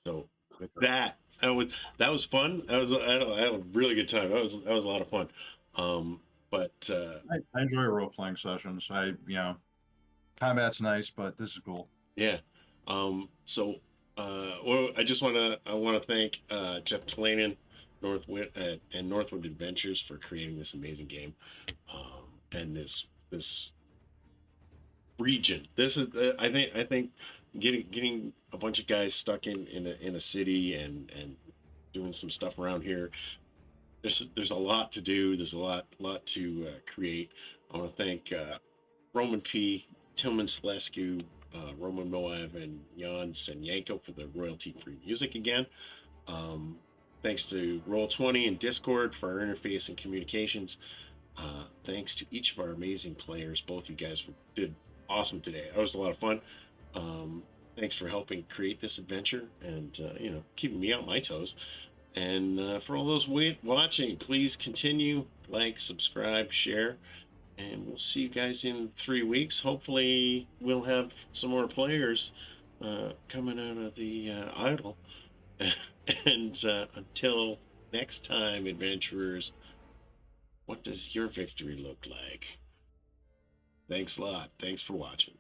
So with that, that was fun. I had a really good time. That was a lot of fun. But I enjoy role playing sessions. Combat's nice, but this is cool. yeah. So well, I want to thank Jeff Talanen, Northwood and Northwood Adventures for creating this amazing game, and this region. This is I think getting a bunch of guys stuck in a city and doing some stuff around here. There's a lot to do. There's a lot to create. I want to thank Roman P, Tillman Slescu, Roman Moab, and Jan Senyanko for the royalty-free music again. Thanks to Roll20 and Discord for our interface and communications. Thanks to each of our amazing players. Both you guys did awesome today. That was a lot of fun. Thanks for helping create this adventure and keeping me on my toes. And for all those watching, please continue, like, subscribe, share, and we'll see you guys in 3 weeks. Hopefully we'll have some more players coming out of the idol. And until next time, adventurers, what does your victory look like? Thanks a lot. Thanks for watching.